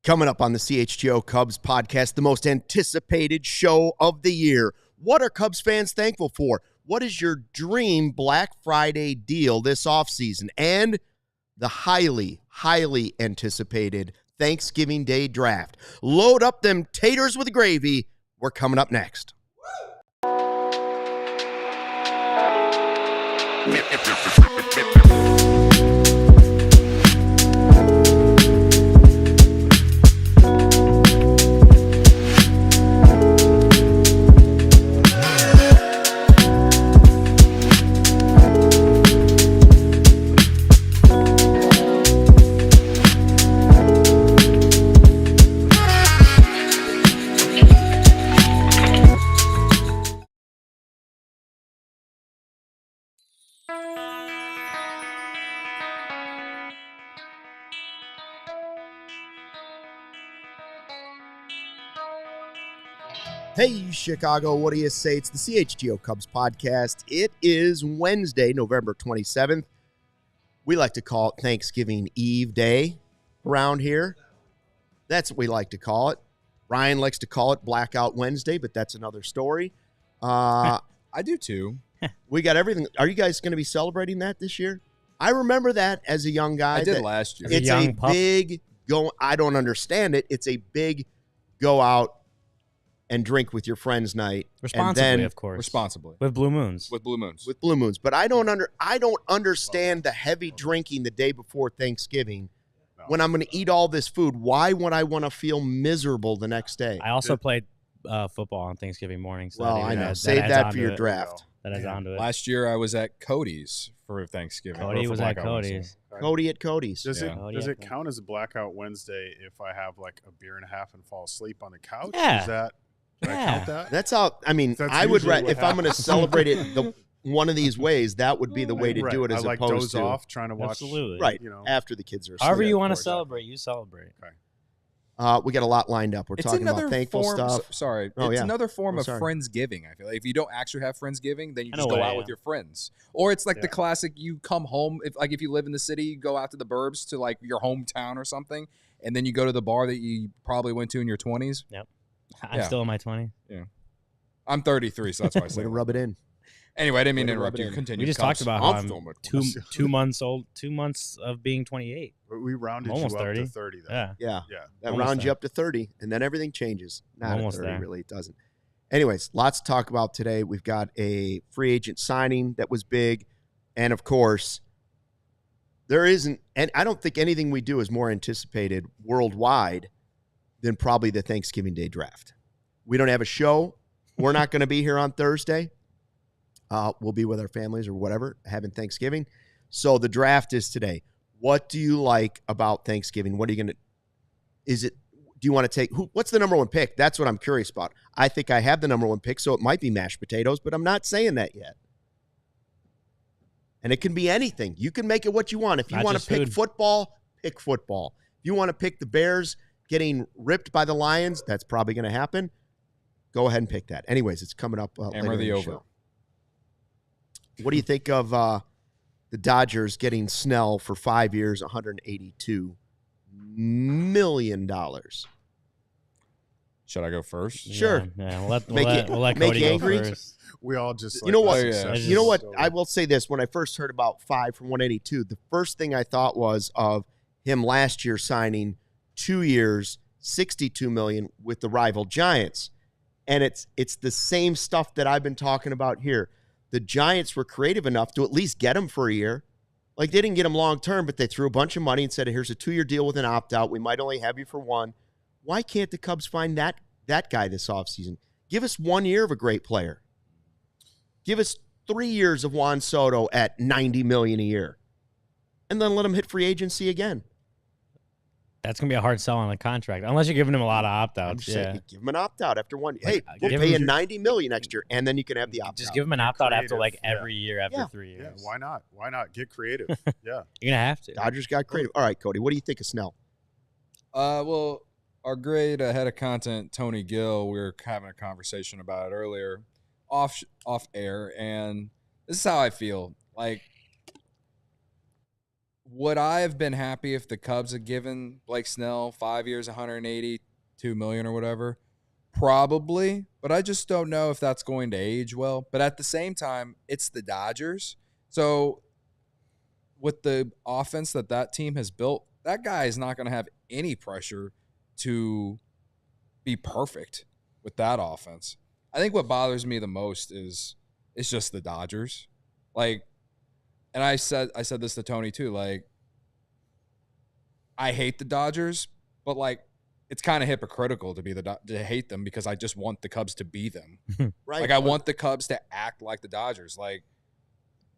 Coming up on the CHGO Cubs podcast, the most anticipated show of the year. What are Cubs fans thankful for? What is your dream Black Friday deal this offseason? And the highly, highly anticipated Thanksgiving Day draft. Load up them taters with gravy. We're coming up next. Hey, Chicago, what do you say? It's the CHGO Cubs Podcast. It is Wednesday, November 27th. We like to call it Thanksgiving Eve Day around here. That's what we like to call it. Ryan likes to call it Blackout Wednesday, but that's another story. I do too. We got everything. Are you guys going to be celebrating that this year? I remember that as a young guy. I did last year. It's a big go. I don't understand it. It's a big go out and drink with your friends night. Responsibly, of course. Responsibly. With blue moons. With blue moons. With blue moons. But I don't understand the heavy drinking the day before Thanksgiving. When I'm going to eat all this food, why would I want to feel miserable the next day? I also played football on Thanksgiving morning. So well, I know. Save that for your draft. That is onto it. Last year I was at Cody's for Thanksgiving. Cody was at Cody's. Cody at Cody's. Does it count as a Blackout Wednesday if I have like a beer and a half and fall asleep on the couch? Yeah. Can I count that? That's how. I mean, I would. If I'm going to celebrate it one of these ways, that would be the way to do it, as I like opposed doze to off trying to watch. Absolutely. Right. You know, after the kids are asleep. However you want to celebrate, you celebrate. Okay. We got a lot lined up. We're talking about thankful stuff. It's another form of Friendsgiving. I feel like if you don't actually have Friendsgiving, then you just go out with your friends. Or it's like the classic: you come home. If you live in the city, you go out to the burbs to like your hometown or something, and then you go to the bar that you probably went to in your 20s. Yep. I'm still in my 20s. Yeah. I'm 33, so that's why I say. Way to rub it in. Anyway, I didn't mean to interrupt you. Continue. We just talked about how I'm 2 months old, 2 months of being 28. We rounded almost you up 30. to 30. Though. Yeah. That Almost rounds there. you up to 30, and then everything changes. Not Almost at 30, there. really, it doesn't. Anyways, lots to talk about today. We've got a free agent signing that was big, and of course, there isn't, and I don't think anything we do is more anticipated worldwide than probably the Thanksgiving Day draft. We don't have a show. We're not going to be here on Thursday. We'll be with our families or whatever, having Thanksgiving. So the draft is today. What do you like about Thanksgiving? What are you going to, do you want to take, what's the number one pick? That's what I'm curious about. I think I have the number one pick, so it might be mashed potatoes, but I'm not saying that yet. And it can be anything. You can make it what you want. If you want to pick football, pick football. If you want to pick the Bears getting ripped by the Lions, that's probably going to happen. Go ahead and pick that. Anyways, it's coming up later in the show. What do you think of the Dodgers getting Snell for 5 years, $182 million? Should I go first? Sure. Yeah. We'll let Cody go first. We all just you know what? You know what? I will say this: when I first heard about 5 for 182, the first thing I thought was of him last year signing 2 years, $62 million with the rival Giants. And it's the same stuff that I've been talking about here. The Giants were creative enough to at least get him for a year. Like, they didn't get him long-term, but they threw a bunch of money and said, here's a 2-year deal with an opt-out. We might only have you for 1. Why can't the Cubs find that guy this offseason? Give us 1 year of a great player. Give us 3 years of Juan Soto at $90 million a year. And then let him hit free agency again. That's going to be a hard sell on the contract, unless you're giving him a lot of opt-outs. Saying, give him an opt-out after 1 year. Hey, we'll pay you $90 million next year, and then you can have the opt-out. Just give him an opt-out after like every year after 3 years. Yeah, why not? Why not? Get creative. Yeah. You're going to have to. Dodgers got creative. All right, Cody, what do you think of Snell? Well, our great head of content, Tony Gill, we were having a conversation about it earlier off air, and this is how I feel. Like, would I have been happy if the Cubs had given Blake Snell 5 years, $182 million or whatever? Probably, but I just don't know if that's going to age well. But at the same time, it's the Dodgers. So with the offense that team has built, that guy is not going to have any pressure to be perfect with that offense. I think what bothers me the most is it's just the Dodgers. Like, and I said this to Tony too, like, I hate the Dodgers, but like, it's kind of hypocritical to hate them because I just want the Cubs to be them. Right. Like, I want the Cubs to act like the Dodgers. Like,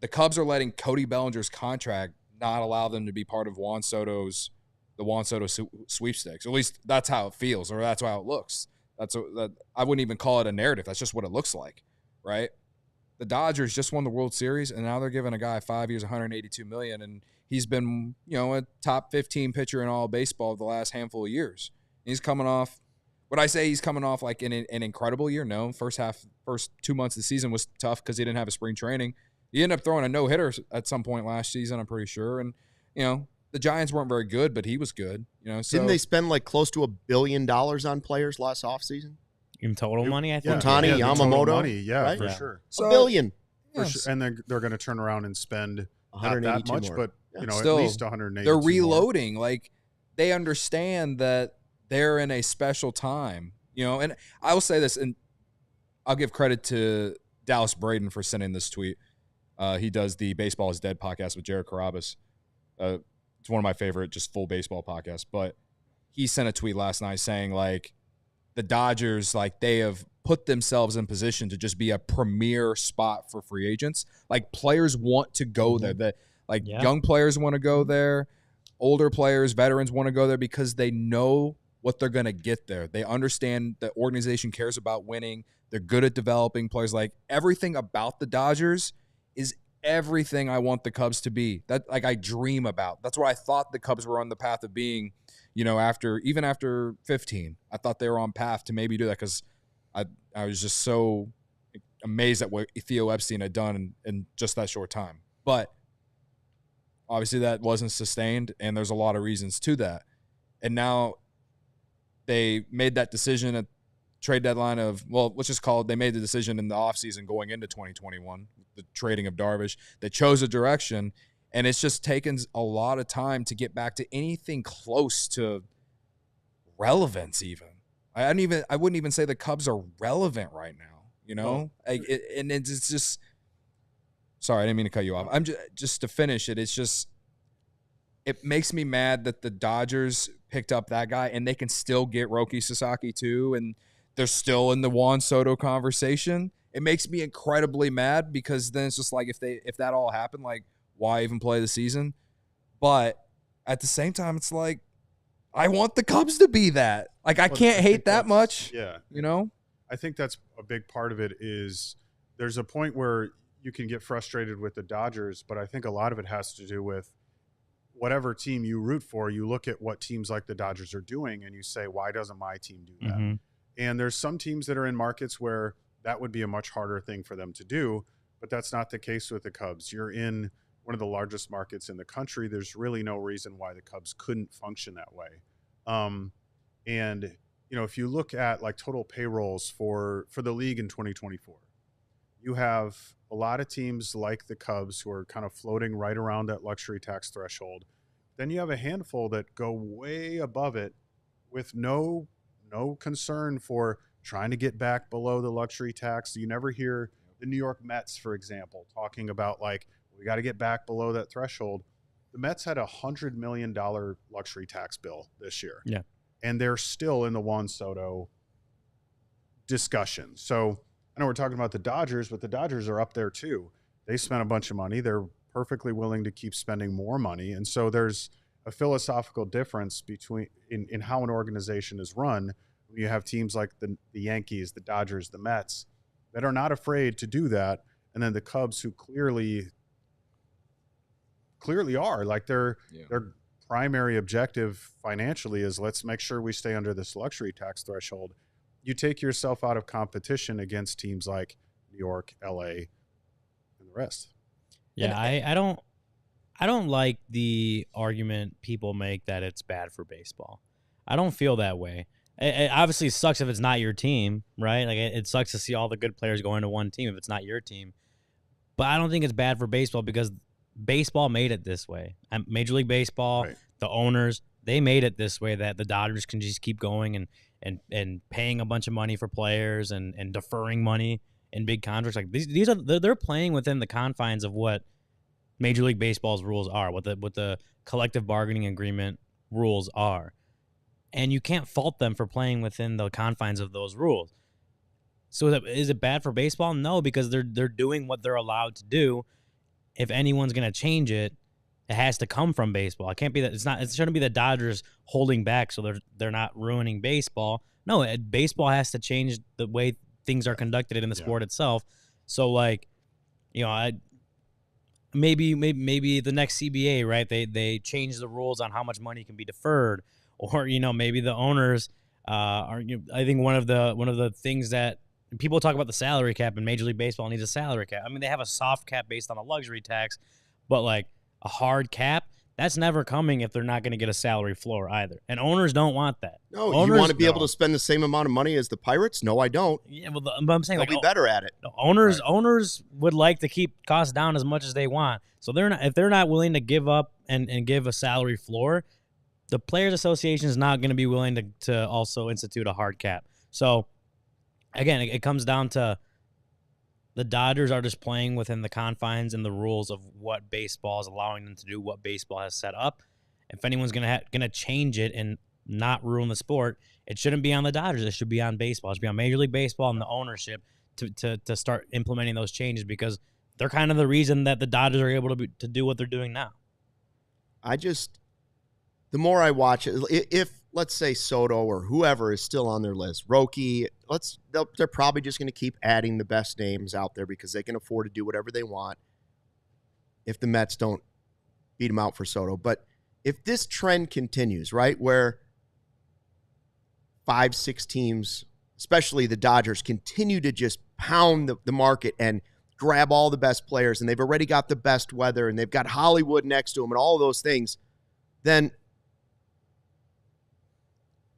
the Cubs are letting Cody Bellinger's contract not allow them to be part of the Juan Soto sweepstakes. At least that's how it feels, or that's how it looks. I wouldn't even call it a narrative. That's just what it looks like, right? The Dodgers just won the World Series, and now they're giving a guy 5 years, $182 million, and he's been, a top 15 pitcher in all of baseball the last handful of years. He's coming off. Would I say he's coming off like an incredible year? No. First 2 months of the season was tough because he didn't have a spring training. He ended up throwing a no-hitter at some point last season, I'm pretty sure. And, the Giants weren't very good, but he was good. So, didn't they spend like close to $1 billion on players last offseason? In total money, I think. Ohtani, Yamamoto. Money, right? For sure. So, $1 billion. For sure. And then they're going to turn around and spend not that much, more. But still, at least 180. They're reloading. More. Like, they understand that they're in a special time. And I will say this, and I'll give credit to Dallas Braden for sending this tweet. He does the Baseball is Dead podcast with Jared Carabas. It's one of my favorite just full baseball podcasts. But he sent a tweet last night saying, like, the Dodgers, like, they have put themselves in position to just be a premier spot for free agents. Like, players want to go there. Young players want to go there. Older players, veterans want to go there because they know what they're going to get there. They understand the organization cares about winning. They're good at developing players. Like, everything about the Dodgers is everything I want the Cubs to be. That, like, I dream about. That's what I thought the Cubs were on the path of being, after 15. I thought they were on path to maybe do that because I was just so amazed at what Theo Epstein had done in just that short time. But obviously that wasn't sustained, and there's a lot of reasons to that. And now they made that decision at trade deadline they made the decision in the offseason going into 2021, the trading of Darvish. They chose a direction, and it's just taken a lot of time to get back to anything close to relevance even. I wouldn't even say the Cubs are relevant right now, and it's just – sorry, I didn't mean to cut you off. I'm just to finish it, it's just – it makes me mad that the Dodgers picked up that guy, and they can still get Roki Sasaki too, and they're still in the Juan Soto conversation. It makes me incredibly mad because then it's just like if that all happened, like, why even play the season? But at the same time, it's like I want the Cubs to be that. Like, I can't hate that much. Yeah. I think that's a big part of it is there's a point where you can get frustrated with the Dodgers, but I think a lot of it has to do with whatever team you root for. You look at what teams like the Dodgers are doing and you say, why doesn't my team do that? Mm-hmm. And there's some teams that are in markets where that would be a much harder thing for them to do, but that's not the case with the Cubs. You're in one of the largest markets in the country. There's really no reason why the Cubs couldn't function that way. And, if you look at like total payrolls for the league in 2024, you have a lot of teams like the Cubs who are kind of floating right around that luxury tax threshold. Then you have a handful that go way above it with no concern for trying to get back below the luxury tax. You never hear the New York Mets, for example, talking about like, we got to get back below that threshold. The Mets had $100 million luxury tax bill this year. Yeah. And they're still in the Juan Soto discussion. So I know we're talking about the Dodgers, but the Dodgers are up there too. They spent a bunch of money. They're perfectly willing to keep spending more money. And so there's a philosophical difference between in how an organization is run when you have teams like the Yankees, the Dodgers, the Mets that are not afraid to do that. And then the Cubs who clearly are like their primary objective financially is let's make sure we stay under this luxury tax threshold. You take yourself out of competition against teams like New York, LA, and the rest. Yeah, I don't like the argument people make that it's bad for baseball. I don't feel that way. It obviously sucks if it's not your team, right? Like it sucks to see all the good players go into one team if it's not your team. But I don't think it's bad for baseball because baseball made it this way. Major League Baseball, right. The owners, they made it this way that the Dodgers can just keep going and paying a bunch of money for players and deferring money in big contracts. Like they're playing within the confines of what Major League Baseball's rules are, what the collective bargaining agreement rules are. And you can't fault them for playing within the confines of those rules. So is it bad for baseball? No, because they're doing what they're allowed to do. If anyone's going to change it, it has to come from baseball. It can't be that it shouldn't be the Dodgers holding back so they're not ruining baseball. No, baseball has to change the way things are conducted in the sport itself. So maybe the next CBA, right? They change the rules on how much money can be deferred. Or maybe the owners are. I think one of the things that people talk about the salary cap, and Major League Baseball needs a salary cap. I mean, they have a soft cap based on a luxury tax, but like a hard cap, that's never coming if they're not going to get a salary floor either. And owners don't want that. No, owners, you want to be able to spend the same amount of money as the Pirates? No, I don't. Yeah, but I'm saying they'll be better at it. Owners would like to keep costs down as much as they want. So if they're not willing to give up and give a salary floor, the Players Association is not going to be willing to also institute a hard cap. So, again, it comes down to the Dodgers are just playing within the confines and the rules of what baseball is allowing them to do, what baseball has set up. If anyone's going to change it and not ruin the sport, it shouldn't be on the Dodgers. It should be on baseball. It should be on Major League Baseball and the ownership to start implementing those changes because they're kind of the reason that the Dodgers are able to do what they're doing now. The more I watch it, if let's say Soto or whoever is still on their list, Roki, they're probably just going to keep adding the best names out there because they can afford to do whatever they want if the Mets don't beat them out for Soto. But if this trend continues, right, where 5-6 teams, especially the Dodgers, continue to just pound the market and grab all the best players, and they've already got the best weather, and they've got Hollywood next to them and all of those things, then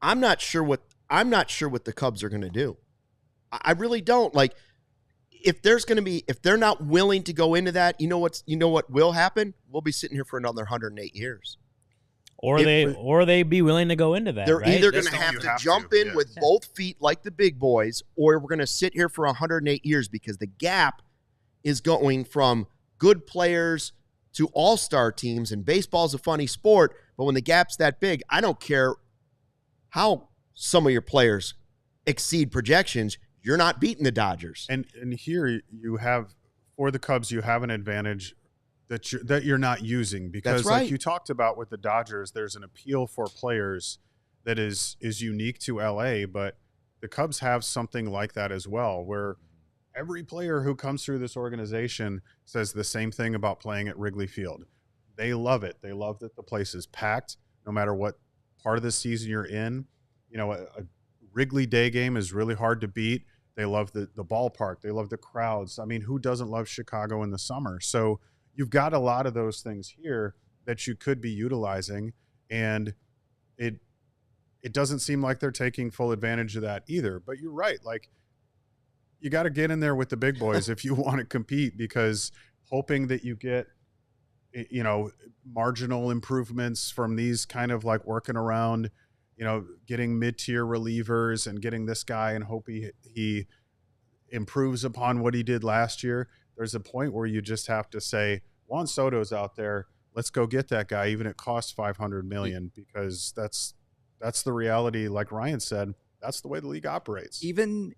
I'm not sure what the Cubs are going to do. I really don't. Like, if they're not willing to go into that, you know what will happen? We'll be sitting here for another 108 years. Or they be willing to go into that. They're right? either going to have to jump in with both feet like the big boys, or we're going to sit here for 108 years because the gap is going from good players to all-star teams, and baseball's a funny sport, but when the gap's that big, I don't care how some of your players exceed projections, you're not beating the Dodgers. And here you have, for the Cubs, you have an advantage that you're not using because right. Like you talked about with the Dodgers, there's an appeal for players that is unique to LA, but the Cubs have something like that as well, where every player who comes through this organization says the same thing about playing at Wrigley Field. They love it. They love that the place is packed no matter what part of the season you're in. A Wrigley Day game is really hard to beat. They love the ballpark. They love the crowds. I mean, who doesn't love Chicago in the summer? So you've got a lot of those things here that you could be utilizing, and it doesn't seem like they're taking full advantage of that either. But you're right. Like, you got to get in there with the big boys if you want to compete, because hoping that you get marginal improvements from these kind of like working around, getting mid-tier relievers and getting this guy and hope he improves upon what he did last year. There's a point where you just have to say, Juan Soto's out there. Let's go get that guy, even if it costs $500 million, because that's the reality. Like Ryan said, that's the way the league operates. Even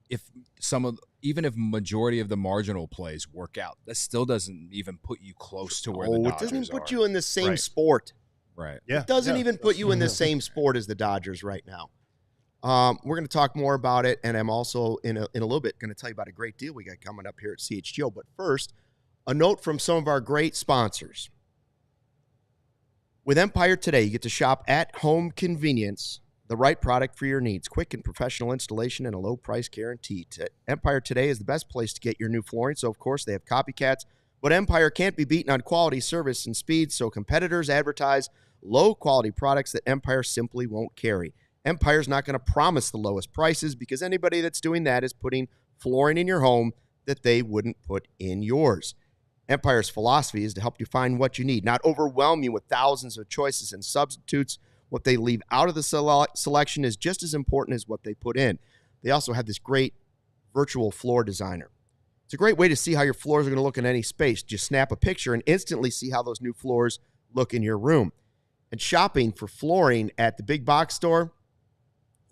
if majority of the marginal plays work out, that still doesn't even put you close to where the Dodgers are. It doesn't put you in the same sport. Right. Yeah. It doesn't even put you in the same sport as the Dodgers right now. We're going to talk more about it, and I'm also in a little bit going to tell you about a great deal we got coming up here at CHGO. But first, a note from some of our great sponsors. With Empire Today, you get to shop at home convenience, the right product for your needs, quick and professional installation, and a low price guarantee. Empire Today is the best place to get your new flooring. So, of course, they have copycats But Empire can't be beaten on quality, service, and speed, so competitors advertise low-quality products that Empire simply won't carry. Empire's not going to promise the lowest prices because anybody that's doing that is putting flooring in your home that they wouldn't put in yours. Empire's philosophy is to help you find what you need, not overwhelm you with thousands of choices and substitutes. What they leave out of the selection is just as important as what they put in. They also have this great virtual floor designer. It's a great way to see how your floors are going to look in any space. Just snap a picture and instantly see how those new floors look in your room. And shopping for flooring at the big box store,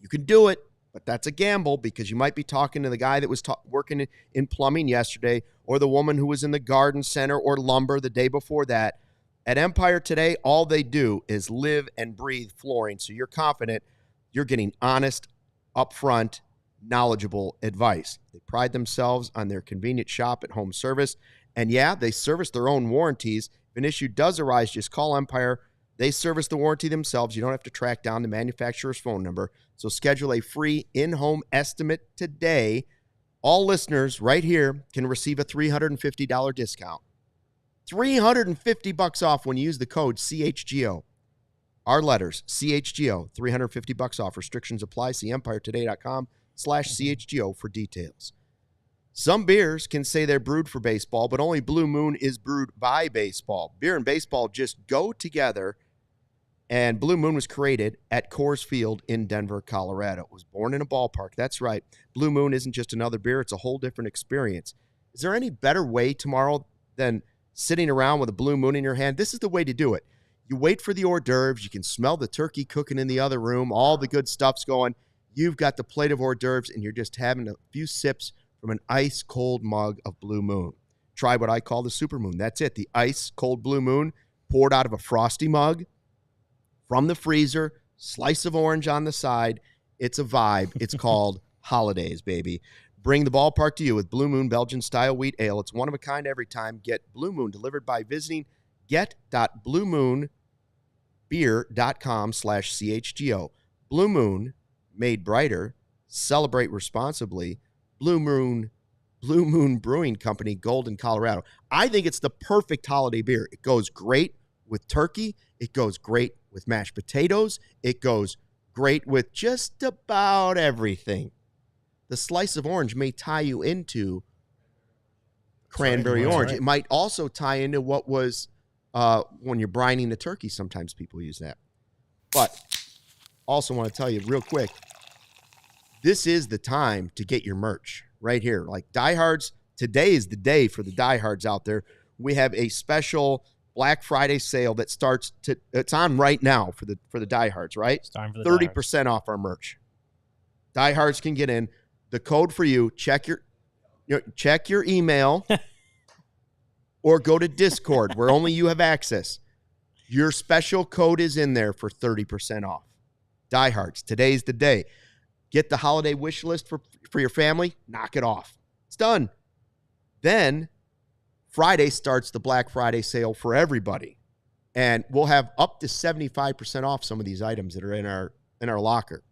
you can do it, but that's a gamble because you might be talking to the guy that was working in plumbing yesterday or the woman who was in the garden center or lumber the day before that. At Empire today, all they do is live and breathe flooring, so you're confident you're getting honest, upfront, knowledgeable advice. They pride themselves on their convenient shop at home service, and yeah, they service their own warranties. If an issue does arise, just call Empire. They service the warranty themselves. You don't have to track down the manufacturer's phone number. So schedule a free in-home estimate today. All listeners right here can receive a $350 discount. $350 off when you use the code CHGO. Our letters, CHGO, $350 off. Restrictions apply. See EmpireToday.com/CHGO for details. Some beers can say they're brewed for baseball, but only Blue Moon is brewed by baseball. Beer and baseball just go together, and Blue Moon was created at Coors Field in Denver, Colorado. It was born in a ballpark. That's right. Blue Moon isn't just another beer. It's a whole different experience. Is there any better way tomorrow than sitting around with a Blue Moon in your hand? This is the way to do it. You wait for the hors d'oeuvres. You can smell the turkey cooking in the other room. All the good stuff's going. You've got the plate of hors d'oeuvres, and you're just having a few sips from an ice-cold mug of Blue Moon. Try what I call the Super Moon. That's it, the ice-cold Blue Moon poured out of a frosty mug from the freezer, slice of orange on the side. It's a vibe. It's called holidays, baby. Bring the ballpark to you with Blue Moon Belgian-style wheat ale. It's one of a kind every time. Get Blue Moon delivered by visiting get.bluemoonbeer.com/CHGO. Blue Moon, made brighter. Celebrate responsibly. Blue Moon Brewing Company, Golden, Colorado. I think it's the perfect holiday beer. It goes great with turkey. It goes great with mashed potatoes. It goes great with just about everything. The slice of orange may tie you into cranberry orange. Right. It might also tie into what was when you're brining the turkey. Sometimes people use that. But also want to tell you real quick, this is the time to get your merch right here. Like diehards, today is the day for the diehards out there. We have a special Black Friday sale that it's on right now for the diehards, right? It's time for the 30% off our merch. Diehards can get in. The code for you, check your email or go to Discord where only you have access. Your special code is in there for 30% off. Diehards, today's the day. Get the holiday wish list for your family. Knock it off. It's done. Then Friday starts the Black Friday sale for everybody. And we'll have up to 75% off some of these items that are in our locker.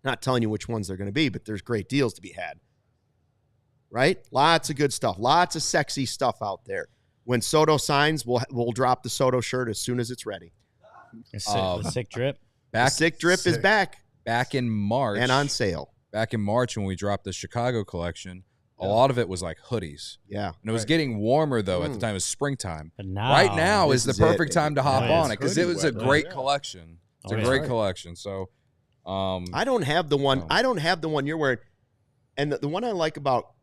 Not telling you which ones they're going to be, but there's great deals to be had. Right? Lots of good stuff. Lots of sexy stuff out there. When Soto signs, we'll drop the Soto shirt as soon as it's ready. The sick drip. The sick drip is back. Back in March. And on sale. Back in March when we dropped the Chicago collection, a lot of it was like hoodies. Yeah. And it was getting warmer, though, at the time. It was springtime. But now, right now is the perfect time to hop on it because it was a great collection. It's a great collection. So I don't have the one. I don't have the one you're wearing. And the one I like about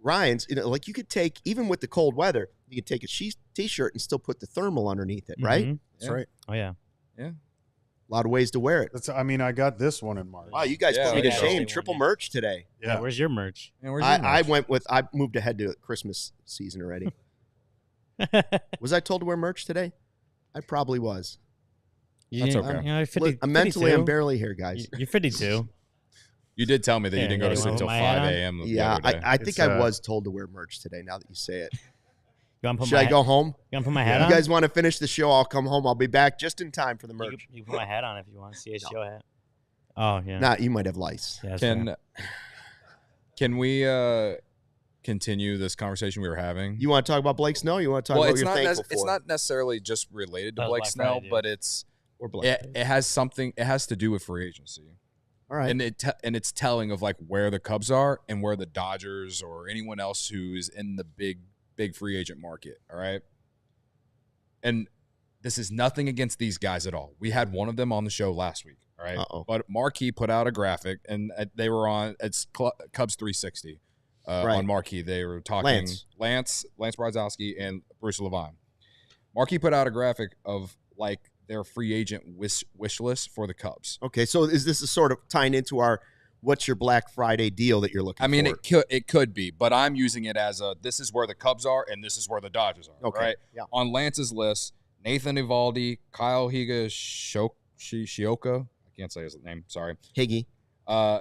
Ryan's, like you could take, even with the cold weather, you could take a T-shirt and still put the thermal underneath it, right? That's right. Oh, yeah. Yeah. A lot of ways to wear it. I got this one in March. Wow, you guys put me to shame. Triple merch today. Yeah. Where's your merch? Yeah, where's your merch? I moved ahead to Christmas season already. Was I told to wear merch today? I probably was. That's okay. 50, I'm mentally, I'm barely here, guys. You're 52. You did tell me that you didn't go to sleep until 5 a.m. Yeah, I think I was told to wear merch today, now that you say it. Should I go home? You want to put my hat on? You guys want to finish the show? I'll come home. I'll be back just in time for the merch. You can put my hat on if you want. CHGO hat. Oh, yeah. Nah, you might have lice. Yeah, can we continue this conversation we were having. You want to talk about Blake Snell? You want to talk about what you're thankful for? It's not necessarily just related to Blake Snell, but it has to do with free agency. All right. And it's telling of like where the Cubs are and where the Dodgers or anyone else who's in the big free agent market. All right. And this is nothing against these guys at all. We had one of them on the show last week. All right. But Marquee put out a graphic, and they were on Cubs 360 on Marquee. They were talking Lance Brzezowski and Bruce Levine. Marquee put out a graphic of like their free agent wish list for the Cubs. Okay, so is this a sort of tying into our what's your Black Friday deal that you're looking for? I mean, it could be, but I'm using it as this is where the Cubs are and this is where the Dodgers are. Okay. Right? Yeah. On Lance's list, Nathan Eovaldi, Kyle Higashioka. I can't say his name. Sorry. Higgy. Yeah,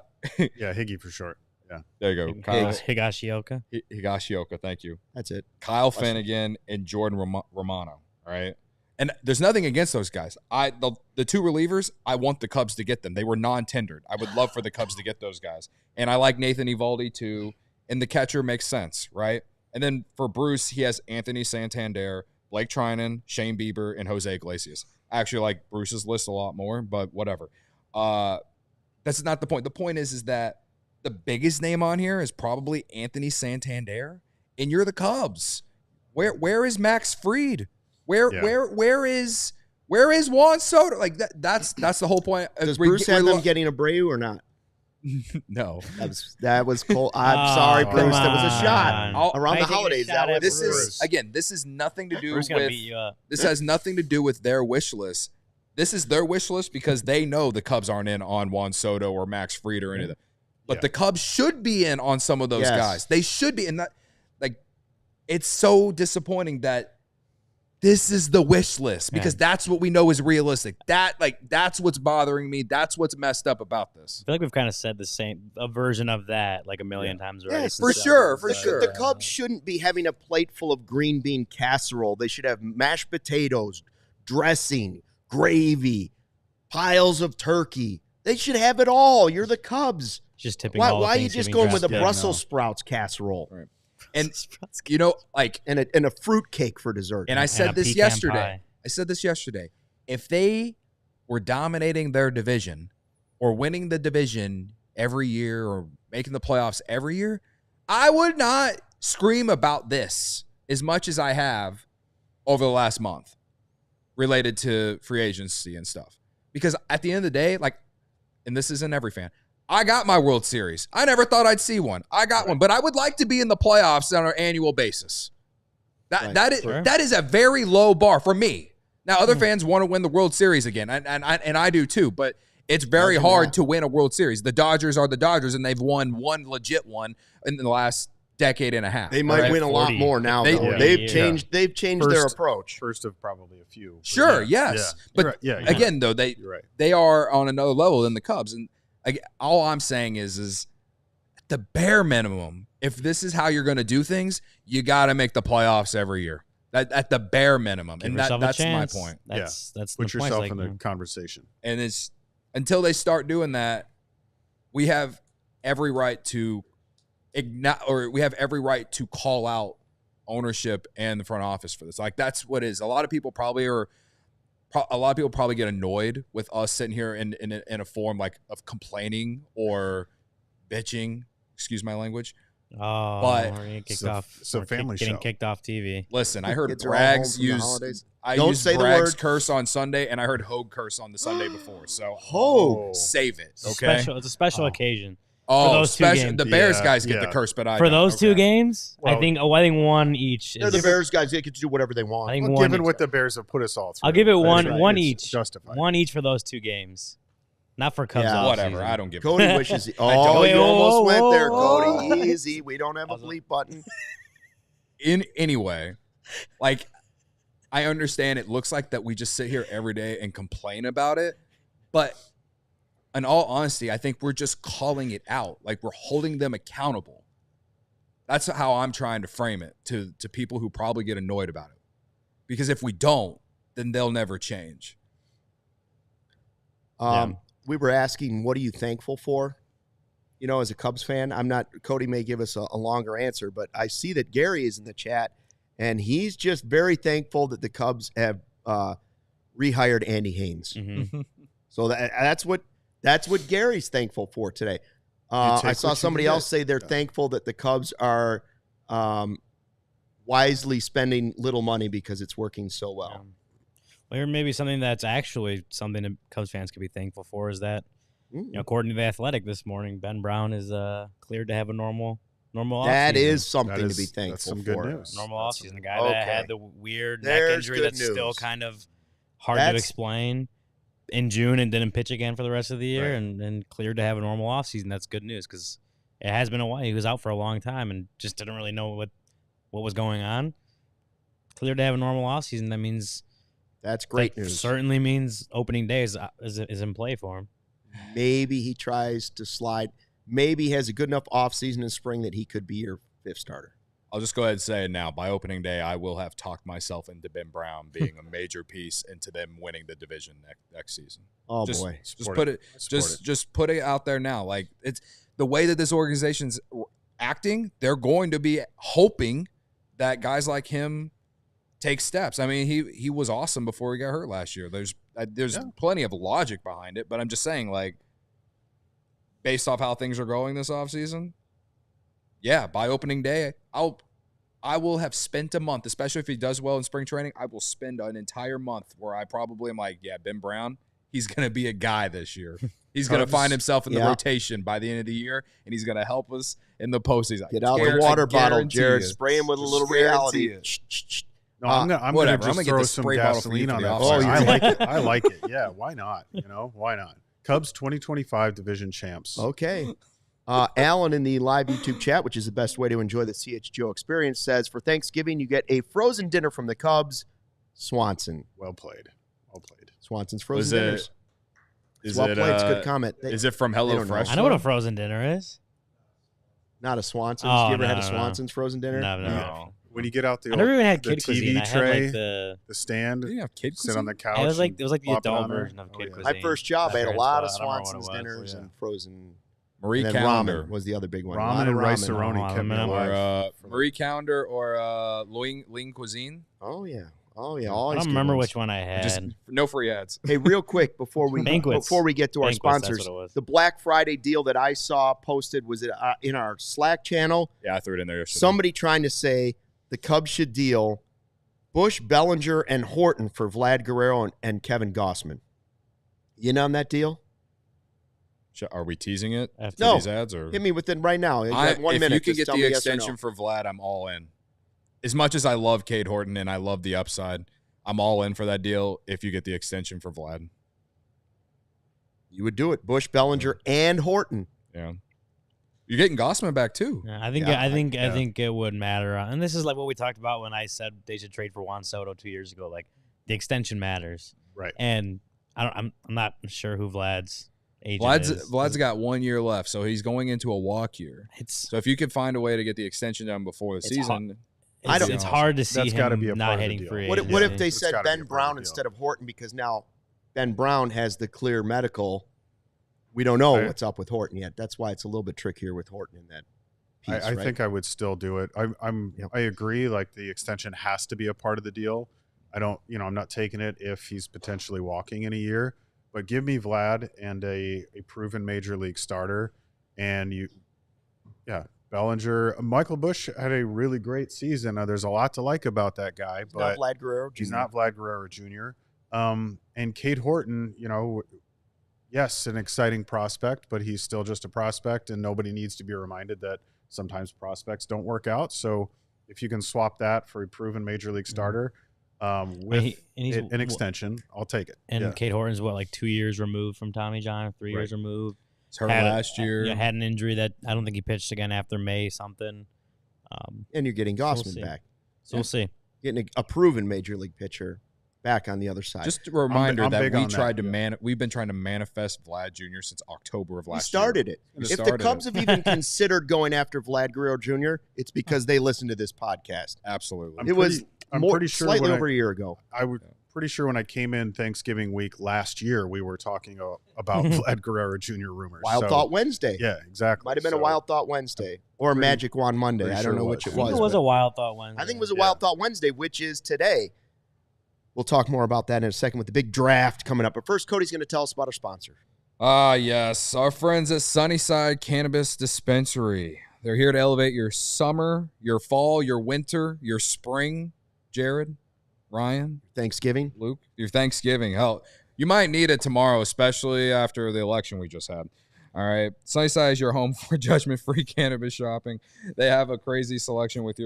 Higgy for short. Yeah. There you go. Higashioka. Higashioka, thank you. That's it. Kyle Finnegan and Jordan Romano. All right. And there's nothing against those guys. The two relievers, I want the Cubs to get them. They were non-tendered. I would love for the Cubs to get those guys. And I like Nathan Eovaldi too. And the catcher makes sense, right? And then for Bruce, he has Anthony Santander, Blake Trinan, Shane Bieber, and Jose Iglesias. I actually like Bruce's list a lot more, but whatever. That's not the point. The point is that the biggest name on here is probably Anthony Santander, and you're the Cubs. Where is Max Fried? Where is Juan Soto? Like that's the whole point. Does Bruce have them getting a Abreu or not? No, that was cool. I'm sorry, Bruce. That was a shot around the holidays. This is nothing to do with. This has nothing to do with their wish list. This is their wish list because they know the Cubs aren't in on Juan Soto or Max Fried or any of them. But the Cubs should be in on some of those guys. They should be. And that, like, it's so disappointing that this is the wish list because that's what we know is realistic. That's what's bothering me. That's what's messed up about this. I feel like we've kind of said a version of that like a million times already. Yes, for sure. The Cubs shouldn't be having a plate full of green bean casserole. They should have mashed potatoes, dressing, gravy, piles of turkey. They should have it all. You're the Cubs. Just tipping. Why are you just going with a Brussels sprouts casserole? Right. And you know, like, and a fruit cake for dessert. And I said this yesterday. If they were dominating their division or winning the division every year or making the playoffs every year, I would not scream about this as much as I have over the last month related to free agency and stuff. Because at the end of the day, like, and this isn't every fan, I got my World Series. I never thought I'd see one. I got one, but I would like to be in the playoffs on an annual basis. That is a very low bar for me. Now, other fans want to win the World Series again, and I do too, but it's very hard to win a World Series. The Dodgers are the Dodgers, and they've won one legit one in the last decade and a half. They might win a lot more now. They've changed their approach. First of probably a few. Sure, yes. But again, though, they are on another level than the Cubs, and all I'm saying is the bare minimum, if this is how you're going to do things, you got to make the playoffs every year. At the bare minimum. And that's my point. That's put yourself in the conversation. And it's until they start doing that, we have every right to call out ownership and the front office for this. Like, that's what it is. A lot of people probably get annoyed with us sitting here in a form like of complaining or bitching. Excuse my language. Oh, but family getting show. kicked off TV. Listen, I heard Bragg's use. I used Bragg's curse on Sunday, and I heard Hogue curse on the Sunday before. So Hogue, save it. Okay, it's a special occasion. Oh, those special. The Bears guys get the curse, but for those two games, I think one each. The Bears guys get to do whatever they want. I think given what the Bears have put us all through, I'll give it one each. Justified. One each for those two games. Not for Cubs. Whatever. I don't give. Cody wishes. You almost went there, Cody. Easy. We don't have a bleep button. Anyway, like, I understand it looks like that we just sit here every day and complain about it, but in all honesty, I think we're just calling it out. Like, we're holding them accountable. That's how I'm trying to frame it to people who probably get annoyed about it. Because if we don't, then they'll never change. We were asking, what are you thankful for? as a Cubs fan, Cody may give us a longer answer, but I see that Gary is in the chat, and he's just very thankful that the Cubs have rehired Andy Haynes. Mm-hmm. So that's what Gary's thankful for today. I saw somebody else say they're thankful that the Cubs are wisely spending little money because it's working so well. Or maybe something that's actually something that Cubs fans could be thankful for is that, according to The Athletic this morning, Ben Brown is cleared to have a normal offseason. That is something to be thankful for. Good news. Normal offseason. The guy that had the weird neck injury that's still kind of hard to explain in June and didn't pitch again for the rest of the year and cleared to have a normal offseason. That's good news because it has been a while. He was out for a long time and just didn't really know what was going on. Cleared to have a normal offseason. That means that's great news. Certainly means opening day is in play for him. Maybe he tries to slide. Maybe he has a good enough offseason in spring that he could be your fifth starter. I'll just go ahead and say it now. By opening day, I will have talked myself into Ben Brown being a major piece into them winning the division next season. Oh boy! Just put it out there now. Like it's the way that this organization's acting. They're going to be hoping that guys like him take steps. I mean, he was awesome before he got hurt last year. There's plenty of logic behind it, but I'm just saying, like, based off how things are going this offseason, by opening day, I will have spent a month, especially if he does well in spring training, I will spend an entire month where I probably am like, Ben Brown, he's going to be a guy this year. He's going to find himself in the rotation by the end of the year, and he's going to help us in the postseason. Get out the water bottle, Jared. Spray him with a little reality. No, I'm gonna just throw some gasoline on that. I like it. Yeah, why not? Why not? Cubs 2025 division champs. Okay. Alan in the live YouTube chat, which is the best way to enjoy the CHGO experience, says, for Thanksgiving, you get a frozen dinner from the Cubs. Swanson. Well played. Swanson's frozen dinners. It's good comment. Is it from HelloFresh? I know what a frozen dinner is. Not a Swanson's. You ever had a Swanson's frozen dinner? No. When you get out the I never even had the kid TV cuisine. tray, I had the stand, you have kid sit on the couch. It was like the adult version of kid cuisine. My first job, I had a lot of Swanson's dinners and frozen. Marie Calendar was the other big one. Ramen and rice-a-roni kept me alive. Marie Calendar or Ling Cuisine. Oh yeah. I don't remember which one I had. Just no free ads. Hey, real quick before we get to our sponsors, the Black Friday deal that I saw posted was it in our Slack channel. Yeah, I threw it in there yesterday. Somebody trying to say the Cubs should deal Busch, Bellinger, and Horton for Vlad Guerrero and Kevin Gausman. You in on that deal? Are we teasing it after these ads? Or hit me within right now. If you can get the extension for Vlad, I'm all in. As much as I love Cade Horton and I love the upside, I'm all in for that deal if you get the extension for Vlad. You would do it. Busch, Bellinger, and Horton. Yeah. You're getting Gausman back too. Yeah, I think it would matter. And this is like what we talked about when I said they should trade for Juan Soto 2 years ago. Like the extension matters. Right. And I'm not sure who Vlad's agent is. Vlad's got 1 year left, so he's going into a walk year. So if you can find a way to get the den done before the season. It's hard to see him not hitting free agency. What if they said Ben Brown instead of Horton, because now Ben Brown has the clear medical. We don't know what's up with Horton yet. That's why it's a little bit trickier with Horton in that piece, I think I would still do it. I agree. Like the extension has to be a part of the deal. I'm not taking it if he's potentially walking in a year, but give me Vlad and a proven major league starter. And Bellinger, Michael Busch had a really great season. There's a lot to like about that guy, but not Vlad Guerrero Jr. He's not Vlad Guerrero Jr. And Cade Horton, yes, an exciting prospect, but he's still just a prospect, and nobody needs to be reminded that sometimes prospects don't work out. So if you can swap that for a proven major league starter with an extension, I'll take it. And Cade Horton's like 2 years removed from Tommy John, 3 years removed. He's hurt last year. Had an injury that I don't think he pitched again after May something. And you're getting Gausman back. So we'll see. Getting a proven major league pitcher back on the other side. Just a reminder we've been trying to manifest Vlad Jr. since October of last year. He started it. If the Cubs have even considered going after Vlad Guerrero Jr., it's because they listened to this podcast. Absolutely. I'm pretty sure slightly over a year ago. I would pretty sure when I came in Thanksgiving week last year, we were talking about Vlad Guerrero Jr. rumors. Wild Thought Wednesday. Yeah, exactly. Might have been a Wild Thought Wednesday or a Magic Wand Monday. I don't know which it was. I think it was a Wild Thought Wednesday. I think it was a Wild Thought Wednesday, which is today. We'll talk more about that in a second with the big draft coming up. But first, Cody's going to tell us about our sponsor. Yes. Our friends at Sunnyside Cannabis Dispensary. They're here to elevate your summer, your fall, your winter, your spring. Jared, Ryan, Thanksgiving, Luke, your Thanksgiving. Hell, you might need it tomorrow, especially after the election we just had. All right. Sunnyside is your home for judgment-free cannabis shopping. They have a crazy selection with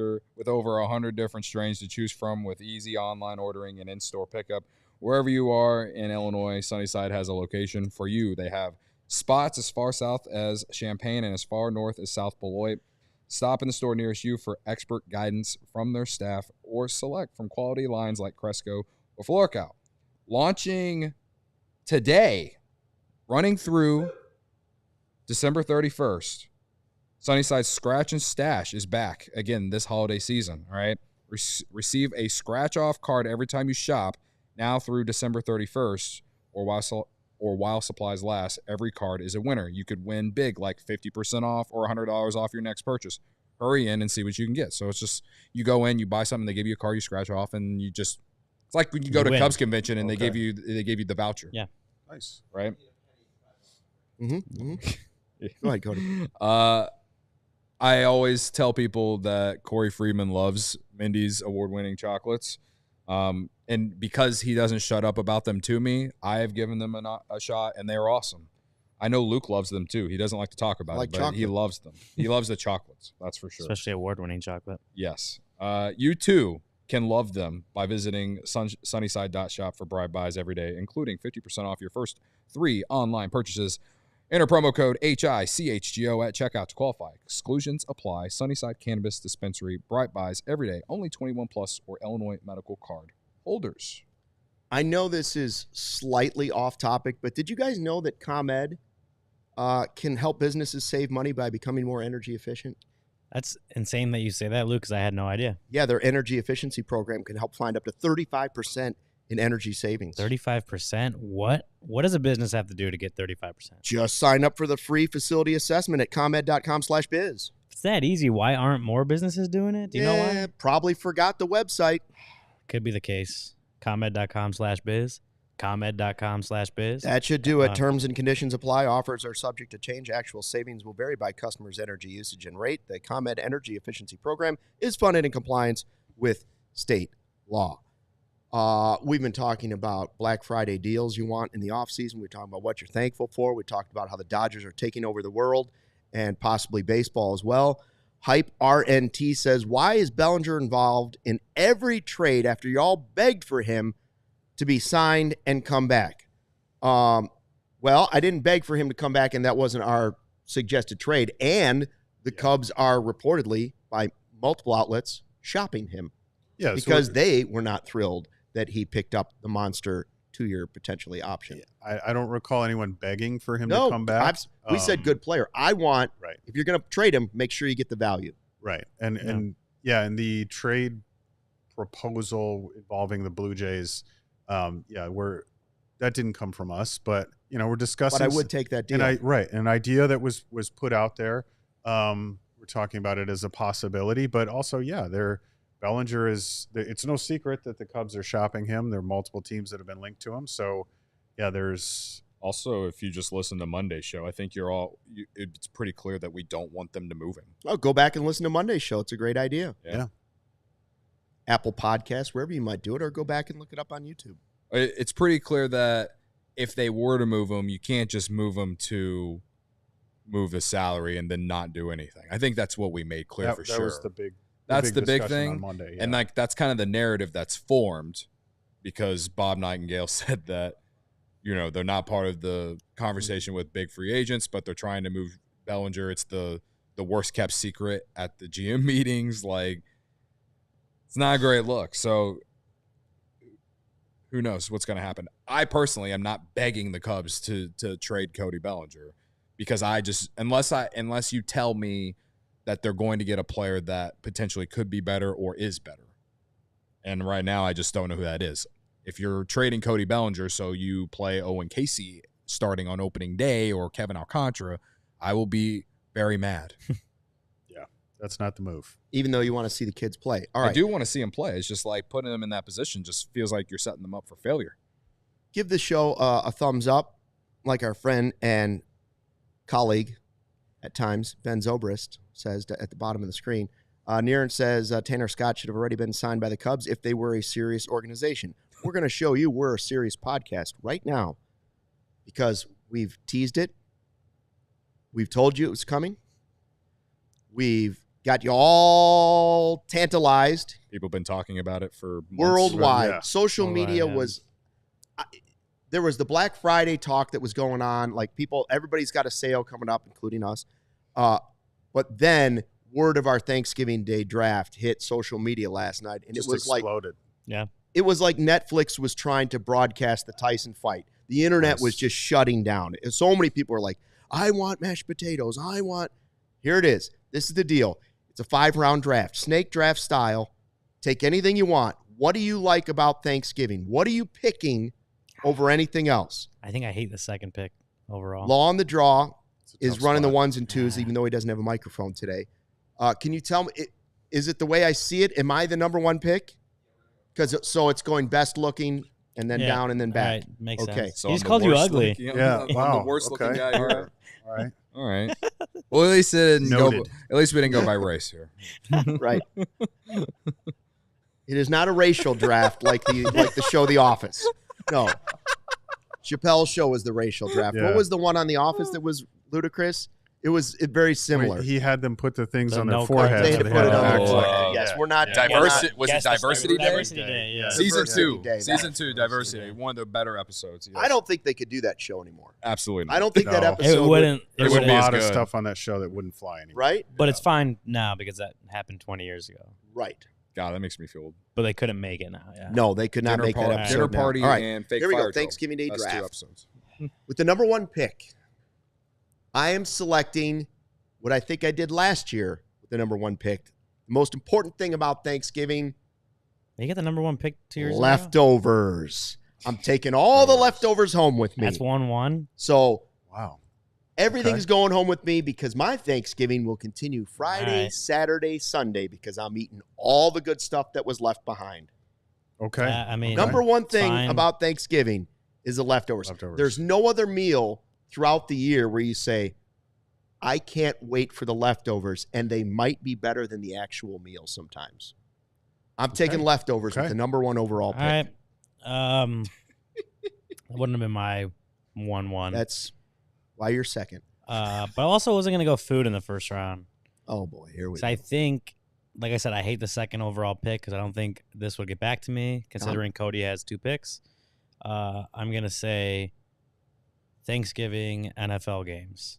over 100 different strains to choose from with easy online ordering and in-store pickup. Wherever you are in Illinois, Sunnyside has a location for you. They have spots as far south as Champaign and as far north as South Beloit. Stop in the store nearest you for expert guidance from their staff or select from quality lines like Cresco or Florcal. Launching today, running through December 31st, Sunnyside Scratch and Stash is back again this holiday season. All right. Receive a scratch-off card every time you shop now through December 31st or while supplies last. Every card is a winner. You could win big, like 50% off or $100 off your next purchase. Hurry in and see what you can get. So it's just, you go in, you buy something, they give you a card, you scratch off, and you just, it's like when you go to Cubs convention and they give you the voucher. Yeah. Nice. Right? Mm-hmm. Go ahead, Cody. I always tell people that Corey Friedman loves Mindy's award-winning chocolates. And because he doesn't shut up about them to me, I have given them a shot, and they're awesome. I know Luke loves them, too. He doesn't like to talk about it, but chocolate. He loves them. He loves the chocolates, that's for sure. Especially award-winning chocolate. Yes. You, too, can love them by visiting sunnyside.shop for bribe buys every day, including 50% off your first 3 online purchases. Enter promo code HICHGO at checkout to qualify. Exclusions apply. Sunnyside Cannabis Dispensary. Bright buys every day. Only 21 plus or Illinois medical card holders. I know this is slightly off topic, but did you guys know that ComEd can help businesses save money by becoming more energy efficient? That's insane that you say that, Luke, because I had no idea. Yeah, their energy efficiency program can help find up to 35% in energy savings. 35%? What does a business have to do to get 35%? Just sign up for the free facility assessment at comed.com/biz. If it's that easy, why aren't more businesses doing it? Do you know why? Probably forgot the website. Could be the case. comed.com/biz. comed.com/biz. That should do it. Terms and conditions apply. Offers are subject to change. Actual savings will vary by customers' energy usage and rate. The ComEd Energy Efficiency Program is funded in compliance with state law. We've been talking about Black Friday deals you want in the offseason. We're talking about what you're thankful for. We talked about how the Dodgers are taking over the world and possibly baseball as well. Hype RNT says, why is Bellinger involved in every trade after y'all begged for him to be signed and come back? Well, I didn't beg for him to come back, and that wasn't our suggested trade. And the Cubs are reportedly, by multiple outlets, shopping him. Yeah, because they were not thrilled that he picked up the monster 2-year potentially option. I don't recall anyone begging for him to come back. We said good player. I want, if you're going to trade him, make sure you get the value. Right. And the trade proposal involving the Blue Jays, that didn't come from us, but we're discussing. But I would take that deal. An idea that was put out there. We're talking about it as a possibility, but also, Bellinger it's no secret that the Cubs are shopping him. There are multiple teams that have been linked to him. So, there's also, if you just listen to Monday's show, I think it's pretty clear that we don't want them to move him. Oh, go back and listen to Monday's show. It's a great idea. Yeah. Apple Podcasts, wherever you might do it, or go back and look it up on YouTube. It's pretty clear that if they were to move him, you can't just move him to move the salary and then not do anything. I think that's what we made clear for sure. That was the big thing on Monday, and that's kind of the narrative that's formed because Bob Nightingale said that they're not part of the conversation with big free agents, but they're trying to move Bellinger. It's the worst kept secret at the GM meetings. Like, it's not a great look. So who knows what's going to happen? I personally am not begging the Cubs to trade Cody Bellinger because unless you tell me that they're going to get a player that potentially could be better or is better. And right now, I just don't know who that is. If you're trading Cody Bellinger so you play Owen Casey starting on opening day or Kevin Alcantara, I will be very mad. Yeah, that's not the move. Even though you want to see the kids play. All right. I do want to see them play. It's just like putting them in that position just feels like you're setting them up for failure. Give the show a thumbs up, like our friend and colleague at times, Ben Zobrist, says at the bottom of the screen. Niren says Tanner Scott should have already been signed by the Cubs if they were a serious organization. We're going to show you we're a serious podcast right now because we've teased it. We've told you it was coming. We've got you all tantalized. People have been talking about it for months. Worldwide. Yeah. Social media was... there was the Black Friday talk that was going on. Like everybody's got a sale coming up, including us. But then word of our Thanksgiving Day draft hit social media last night. And Just it was exploded. It was like Netflix was trying to broadcast the Tyson fight. The internet was just shutting down. And so many people were like, I want mashed potatoes. Here it is. This is the deal. It's a 5-round draft, snake draft style. Take anything you want. What do you like about Thanksgiving? What are you picking over anything else? I think I hate the second pick overall. Law on the Draw is running spot. the ones and twos, even though he doesn't have a microphone today. Can you tell me, is it the way I see it? Am I the number one pick? So it's going best looking and then down and then back. All right, makes sense. So He's I'm the called you worst ugly. looking- Yeah, I'm wow. the worst looking guy here. All right. All right. Well, at least it didn't go. Noted. At least we didn't go by race here. Right. It is not a racial draft like the show The Office. No. Chappelle's show was the racial draft. Yeah. What was the one on The Office that was ludicrous? It was very similar. He had them put the things The on their no foreheads. They had to so put it on their Oh, forehead. Yes, yeah. we're not Diversity was it Guess the Diversity Day? Diversity Day, yeah. Season Diversity 2. Day. Season 2, Diversity. One of the better episodes. Yes. I don't think they could do that show anymore. Absolutely not. I don't think that No. episode It wouldn't. It There's would a be as lot of good. stuff on that show that wouldn't fly anymore. right? But it's fine now because that happened 20 years ago. Right. God, that makes me feel old. But they couldn't make it now. Yeah. No, they could not make that episode. Dinner now. party All right. and fake Here we fire go. drill. Thanksgiving Day That's 2 draft. episodes. With the number one pick, I am selecting what I think I did last year with the number one pick. The most important thing about Thanksgiving, You get the number one pick 2 years ago? leftovers. I'm taking all the leftovers home with me. That's 1-1. So Wow. everything's going home with me because my Thanksgiving will continue Friday, All right. Saturday, Sunday because I'm eating all the good stuff that was left behind. Okay. I mean, Number one thing fine. about Thanksgiving is the leftovers. There's no other meal throughout the year where you say, I can't wait for the leftovers, and they might be better than the actual meal sometimes. I'm taking leftovers with the number one overall pick. All right. That wouldn't have been my 1-1. That's why you're second. But I also wasn't going to go food in the first round. Oh, boy. Here we So go. I think, like I said, I hate the second overall pick because I don't think this would get back to me, considering Cody has 2 picks. I'm going to say Thanksgiving NFL games.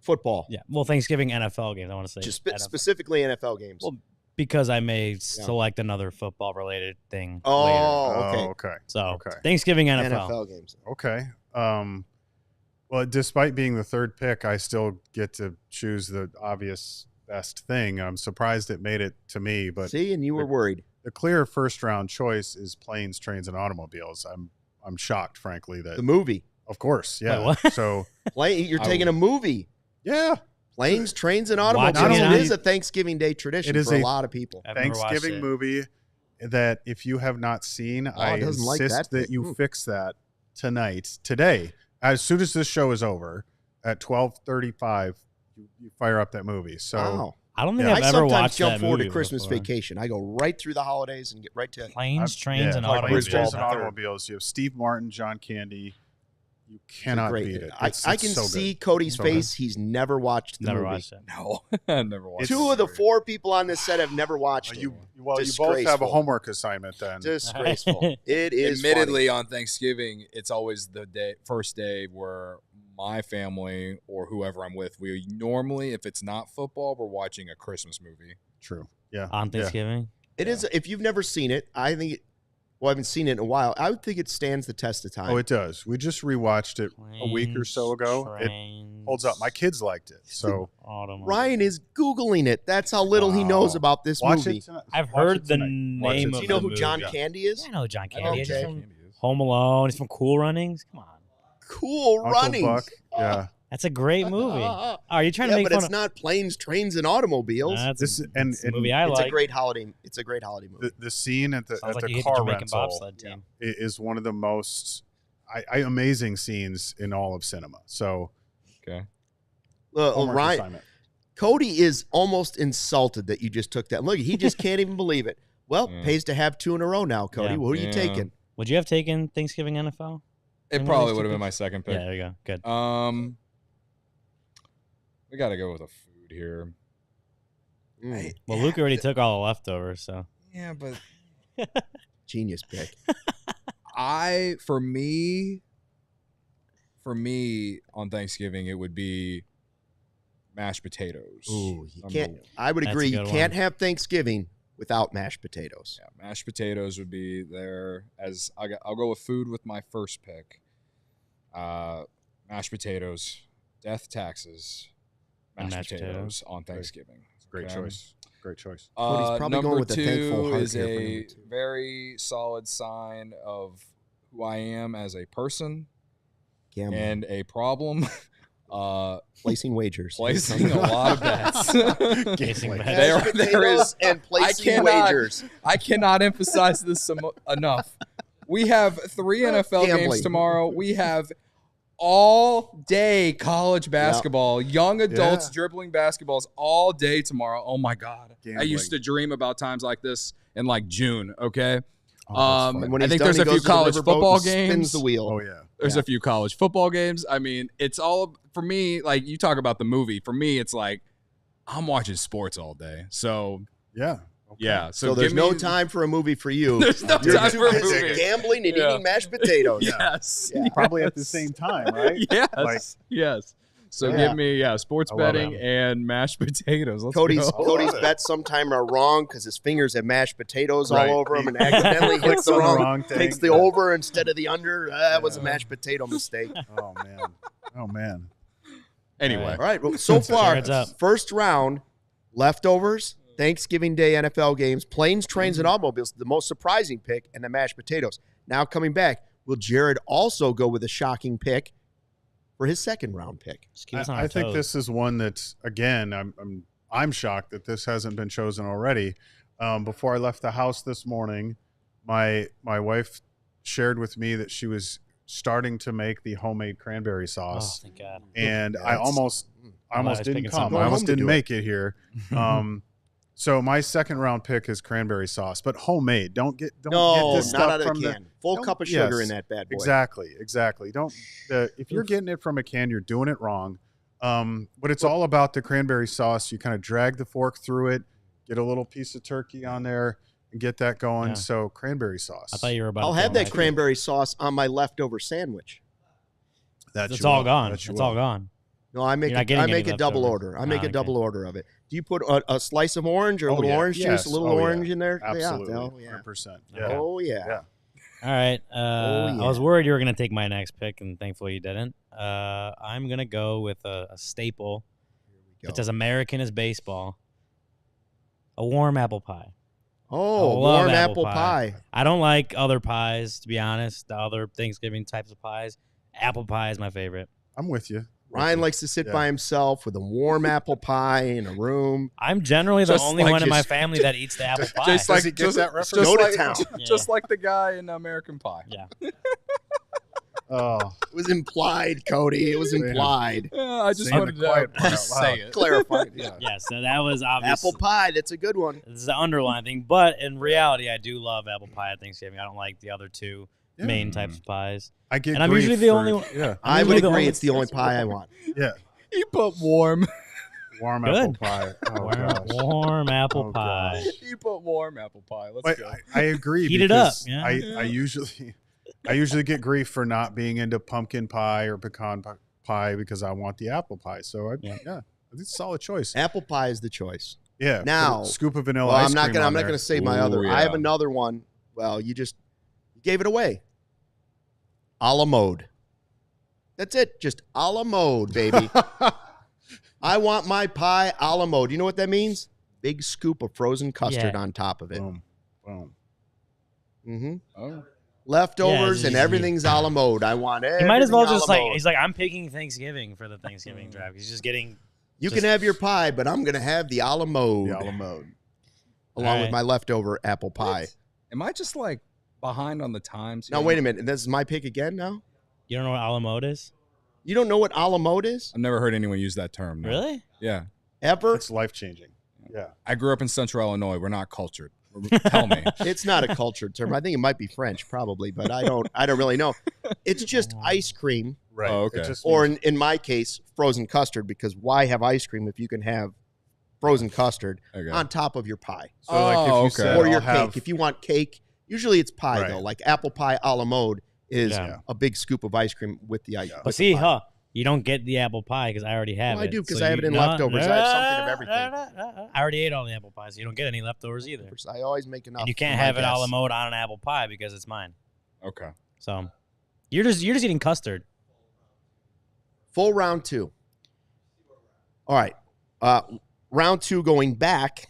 Football. Yeah. Well, Thanksgiving NFL games, I want to say. Just NFL. specifically NFL games. Well, because I may select another football-related thing later. Oh, okay. Okay. So, Thanksgiving NFL. NFL games. Okay. Well, despite being the third pick, I still get to choose the obvious best thing. I'm surprised it made it to me, but See, and you were worried. the clear first round choice is planes, trains, and automobiles. I'm shocked, frankly, that The movie. of course, yeah. Wait, what? So You're taking a movie. yeah, Planes, trains, and automobiles. Watching It it is a Thanksgiving Day tradition It is for a a- lot of people. I've never watched Thanksgiving it. movie that if you have not seen, I doesn't like insist that that you thing. fix that today. As soon as this show is over at 12:35, you fire up that movie. So Wow. I don't think Yeah. I've I ever sometimes watched jump that forward to movie Christmas before. vacation. I go right through the holidays and get right to Planes, trains, and like automobiles. Planes, Trains, and Baseball. automobiles. You have Steve Martin, John Candy. You It's cannot great. beat it. I It's can so see good. Cody's So good. face. He's never watched the Never movie. watched it. No, I never watched. Two of the 4 people on this set have never watched it. You both have a Disgraceful. homework assignment then. Disgraceful. It is Admittedly, on Thanksgiving, it's always the first day where my family or whoever I'm with, we normally, if it's not football, we're watching a Christmas movie. True. Yeah. On Yeah. Thanksgiving? It is. If you've never seen it, I think. I haven't seen it in a while. I would think it stands the test of time. Oh, it does. We just rewatched it a week or so ago. Trains, holds up. My kids liked it. So Ryan is Googling it. That's how little he knows about this movie. I've heard the name of Do you know who John Candy is? Yeah, I know who John Candy is. Okay. He's from Home Alone. He's from Cool Runnings. Come on. Cool Uncle Runnings. Buck. Yeah. That's a great movie. Are you trying to make but fun it's not Planes, Trains, and Automobiles. That's a movie I like. It's a great holiday. It's a great holiday movie. The scene at the Sounds like you hit car the Jamaican rental bobsled team. is one of the most amazing scenes in all of cinema. So, okay. Ryan, assignment. Cody is almost insulted that you just took that. Look, he just can't even believe it. Well, pays to have 2 in a row now, Cody. Yeah. Who are you taking? Would you have taken Thanksgiving NFL? It probably would have been my second pick. Yeah, there you go. Good. We got to go with a food here. Well, Luke already took all the leftovers, so. Yeah, but genius pick. For me on Thanksgiving, it would be mashed potatoes. Ooh, you can't. I would agree. You can't have Thanksgiving without mashed potatoes. Yeah, mashed potatoes would be there. As I'll go with food with my first pick. Mashed potatoes, death, taxes, mashed potatoes on Thanksgiving. Great choice. Great choice. Cody's probably number going with a thankful 2 heart is here for a number 2. very solid sign of who I am as a person Gambling. and a problem. Placing wagers. Placing a lot of bets. There is and placing wagers. I cannot emphasize this enough. We have 3 NFL games tomorrow. We have all day college basketball, young adults dribbling basketballs all day tomorrow. Oh my God. Gambling. I used to dream about times like this in like June. Okay. I think there's a few college football games. Spins the wheel. Oh yeah. There's a few college football games. I mean, it's all for me. Like you talk about the movie. For me, it's like I'm watching sports all day. So yeah. Okay. Yeah. So there's no time for a movie for you. There's no time for a movie. Gambling and eating mashed potatoes. Yes. Yeah. Probably at the same time, right? Yes. Yes. So give me sports betting and mashed potatoes. Cody's bets sometime are wrong because his fingers have mashed potatoes all over him and accidentally hits the wrong thing. Takes the over instead of the under. That was a mashed potato mistake. Oh man. Anyway. All right. Well, so far, first round, leftovers, Thanksgiving Day NFL games, planes, trains, and automobiles, the most surprising pick, and the mashed potatoes. Now coming back, will Jared also go with a shocking pick for his second round pick? I think this is one that's, again, I'm shocked that this hasn't been chosen already. Before I left the house this morning, my wife shared with me that she was starting to make the homemade cranberry sauce. Oh, thank God. And I almost didn't come. I almost didn't make it here. So my second round pick is cranberry sauce, but homemade. Don't get this stuff not out of from the can. Full cup of sugar in that bad boy. Exactly. Don't if you're getting it from a can, you're doing it wrong. But it's all about the cranberry sauce. You kind of drag the fork through it, get a little piece of turkey on there, and get that going. Yeah. So cranberry sauce. I thought you were about. I'll have that cranberry sauce on my leftover sandwich. It's all gone. It's all gone. No, I make a double order. I make a double order of it. Do you put a slice of orange or a little orange juice, a little orange in there? Absolutely, 100%. Yeah. Oh, yeah. All right. I was worried you were going to take my next pick, and thankfully you didn't. I'm going to go with a staple. It's as American as baseball. A warm apple pie. Oh, warm apple pie. I don't like other pies, to be honest, the other Thanksgiving types of pies. Apple pie is my favorite. I'm with you. Ryan likes to sit by himself with a warm apple pie in a room. I'm generally the only one in my family that eats the apple pie. Just like that reference. Go to town. Just like the guy in American Pie. Yeah. It was implied, Cody. It was implied. I just wanted to say it. Clarify. Yeah, so that was obvious. Apple pie, that's a good one. This is the underlying thing. But in reality, I do love apple pie at Thanksgiving. I don't like the other two main types of pies. I'm usually the only one. Yeah. I would agree it's the only pie I want. Yeah. He put warm. Warm apple pie. Warm apple pie. He put warm apple pie. Let's go. I agree. Heat it up. Yeah. I usually get grief for not being into pumpkin pie or pecan pie because I want the apple pie. So I think it's a solid choice. Apple pie is the choice. Yeah. Now, scoop of vanilla ice cream. I'm not gonna say my other. I have another one. Well, you gave it away. A la mode. That's it. Just a la mode, baby. I want my pie a la mode. You know what that means? Big scoop of frozen custard on top of it. Boom. Boom. Mm-hmm. Oh. Leftovers and everything's a la mode. I want it. He might as well just like, he's like, I'm picking Thanksgiving for the Thanksgiving draft. He's just getting. You can have your pie, but I'm going to have the a la mode. The a la mode. Along with my leftover apple pie. Am I just like behind on the times? Now, wait a minute. This is my pick again now? You don't know what a la mode is? You don't know what a la mode is? I've never heard anyone use that term. No. Really? Yeah. Ever? It's life-changing. Yeah. I grew up in Central Illinois. We're not cultured. Tell me. It's not a cultured term. I think it might be French, probably, but I don't really know. It's just ice cream. Right. Oh, okay. Or in my case, frozen custard, because why have ice cream if you can have frozen custard on top of your pie? So like if you said, or your cake. If you want cake, usually it's pie though. Like apple pie a la mode is a big scoop of ice cream with the ice. But see, you don't get the apple pie because I already have it. I do because I have it in leftovers. I have something of everything. I already ate all the apple pies, so you don't get any leftovers either. I always make enough. And you can't have it a la mode on an apple pie because it's mine. Okay. So you're just eating custard. Full round 2. All right. Round 2 going back.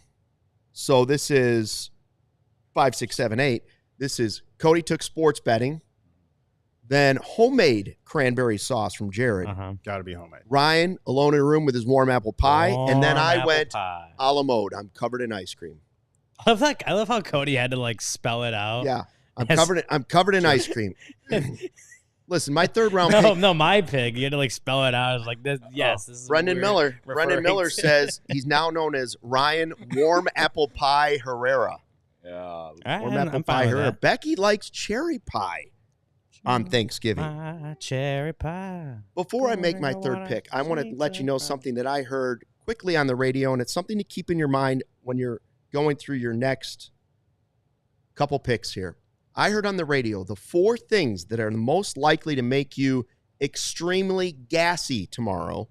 So this is 5, 6, 7, 8. This is Cody took sports betting. Then homemade cranberry sauce from Jared. Got to be homemade. Ryan, alone in a room with his warm apple pie. And then I went a la mode. I'm covered in ice cream. I love how Cody had to like spell it out. Yeah. I'm covered in ice cream. Listen, my third round pick. No, my pick. You had to like spell it out. I was like, this is Brendan Miller. Brendan Miller says he's now known as Ryan Warm Apple Pie Herrera. Yeah. Warm Apple Pie Herrera. Becky likes cherry pie on Thanksgiving. Cherry pie. Before I make my third pick, I want to let you know something that I heard quickly on the radio, and it's something to keep in your mind when you're going through your next couple picks here. I heard on the radio the 4 things that are the most likely to make you extremely gassy tomorrow.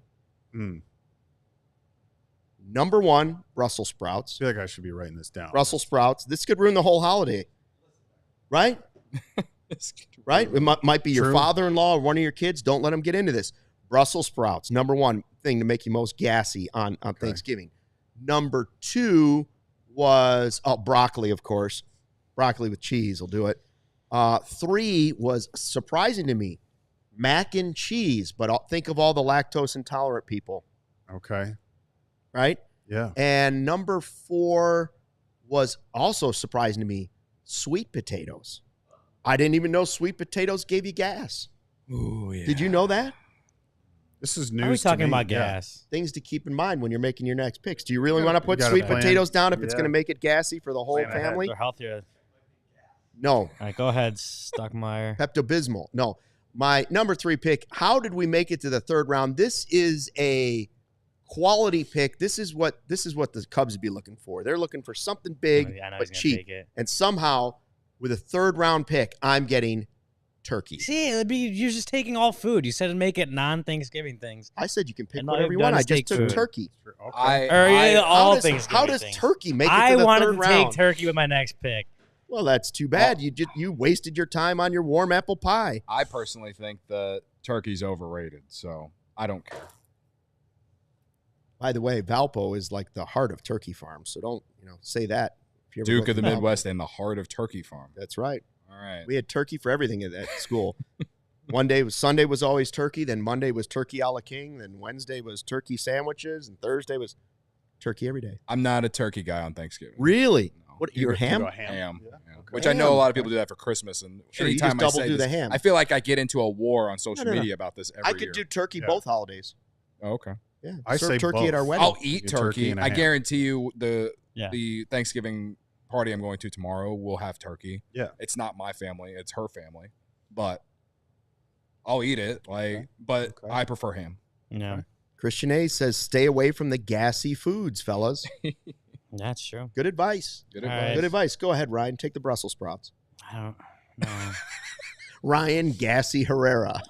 Number 1, Brussels sprouts. I feel like I should be writing this down. Brussels sprouts. This could ruin the whole holiday, right? Right? It might be your father-in-law or one of your kids. Don't let them get into this. Brussels sprouts, number 1 thing to make you most gassy on Thanksgiving. Number 2 was broccoli, of course. Broccoli with cheese will do it. 3 was surprising to me, mac and cheese. But think of all the lactose intolerant people. Okay. Right? Yeah. And number 4 was also surprising to me, sweet potatoes. I didn't even know sweet potatoes gave you gas. Ooh, yeah. Did you know that? This is news. Are we talking about gas? Things to keep in mind when you're making your next picks. Do you really want to put sweet potatoes down if it's going to make it gassy for the whole family? They're healthier. No. All right, go ahead, Stuckmeyer. Pepto-Bismol. No. My number 3 pick, how did we make it to the third round? This is a quality pick. This is what the Cubs would be looking for. They're looking for something big but cheap. And somehow, with a third round pick, I'm getting turkey. See, you're just taking all food. You said to make it non-Thanksgiving things. I said you can pick whatever you want. I just took turkey. How does turkey make it to the third round? I wanted to take turkey with my next pick. Well, that's too bad. You wasted your time on your warm apple pie. I personally think that turkey's overrated, so I don't care. By the way, Valpo is like the heart of turkey farms, so don't say that. If you ever Duke of the Midwest and the heart of turkey farm. That's right. All right. We had turkey for everything at that school. Sunday was always turkey, then Monday was turkey a la king, then Wednesday was turkey sandwiches, and Thursday was turkey every day. I'm not a turkey guy on Thanksgiving. Really? No. What? You're ham? Ham. Yeah. Okay. Which I know a lot of people do that for Christmas, and anytime you just double I say do this, the ham. I feel like I get into a war on social media about this every year. I could do turkey both holidays. Oh, okay. Yeah, I serve say turkey both. at our wedding. I'll eat turkey. I guarantee you the Yeah. Thanksgiving party I'm going to tomorrow will have turkey. Yeah. It's not my family, it's her family. But I'll eat it. But I prefer ham. Yeah. Okay. Christian A says, stay away from the gassy foods, fellas. That's true. Good advice. Good advice. Good advice. Go ahead, Ryan. Take the Brussels sprouts. I don't know. Ryan Gassy Herrera.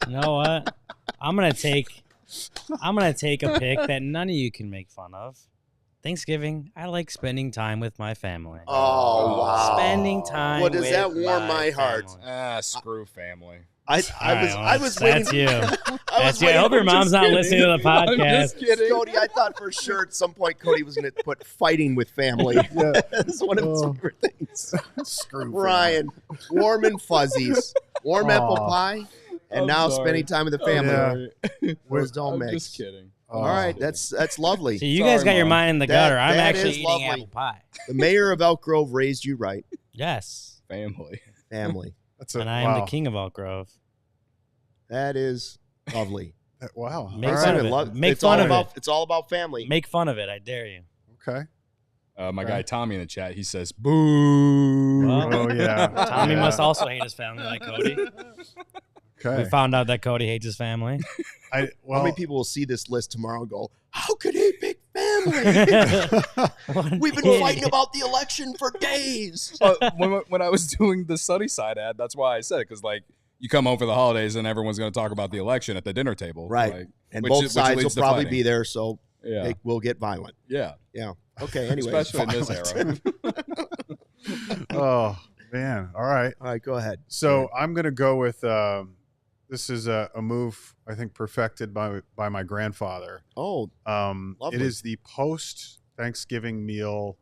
You know what? I'm gonna take a pick that none of you can make fun of. Thanksgiving, I like spending time with my family. Oh, wow. Spending time Well, does with that warm my heart? family. Screw family. I was waiting. That's you. I hope your mom's not listening to the podcast. I'm just kidding. Cody, I thought for sure at some point Cody was going to put fighting with family. That's one of his favorite things. Screw Ryan, warm and fuzzies, warm apple pie, and now spending time with the family. Those don't I'm mix. Just kidding. All right, that's lovely. So you guys got your mind in the gutter. I'm that actually is eating lovely. apple pie. The mayor of Elk Grove raised you right. Yes. Family. And I am the king of Elk Grove. That is lovely. Wow. Make fun of it. Make fun of it. It's all about family. Make fun of it. I dare you. Okay. My guy Tommy in the chat, he says, boo. Well, Oh, yeah. Tommy must also hate his family like Cody. Okay. We found out that Cody hates his family. How many people will see this list tomorrow and go, how could he pick family? We've been fighting about the election for days. When I was doing the Sunnyside ad, that's why I said it, because, like, you come home for the holidays and everyone's going to talk about the election at the dinner table. Right. Like, and both sides will probably fighting. be there, so Yeah. it will get violent. Yeah. Yeah. Okay, anyway. Especially in this era. Oh, man. All right. All right, go ahead. So I'm going to go with this is a move, I think, perfected by my grandfather. Oh, lovely. It is the post-Thanksgiving meal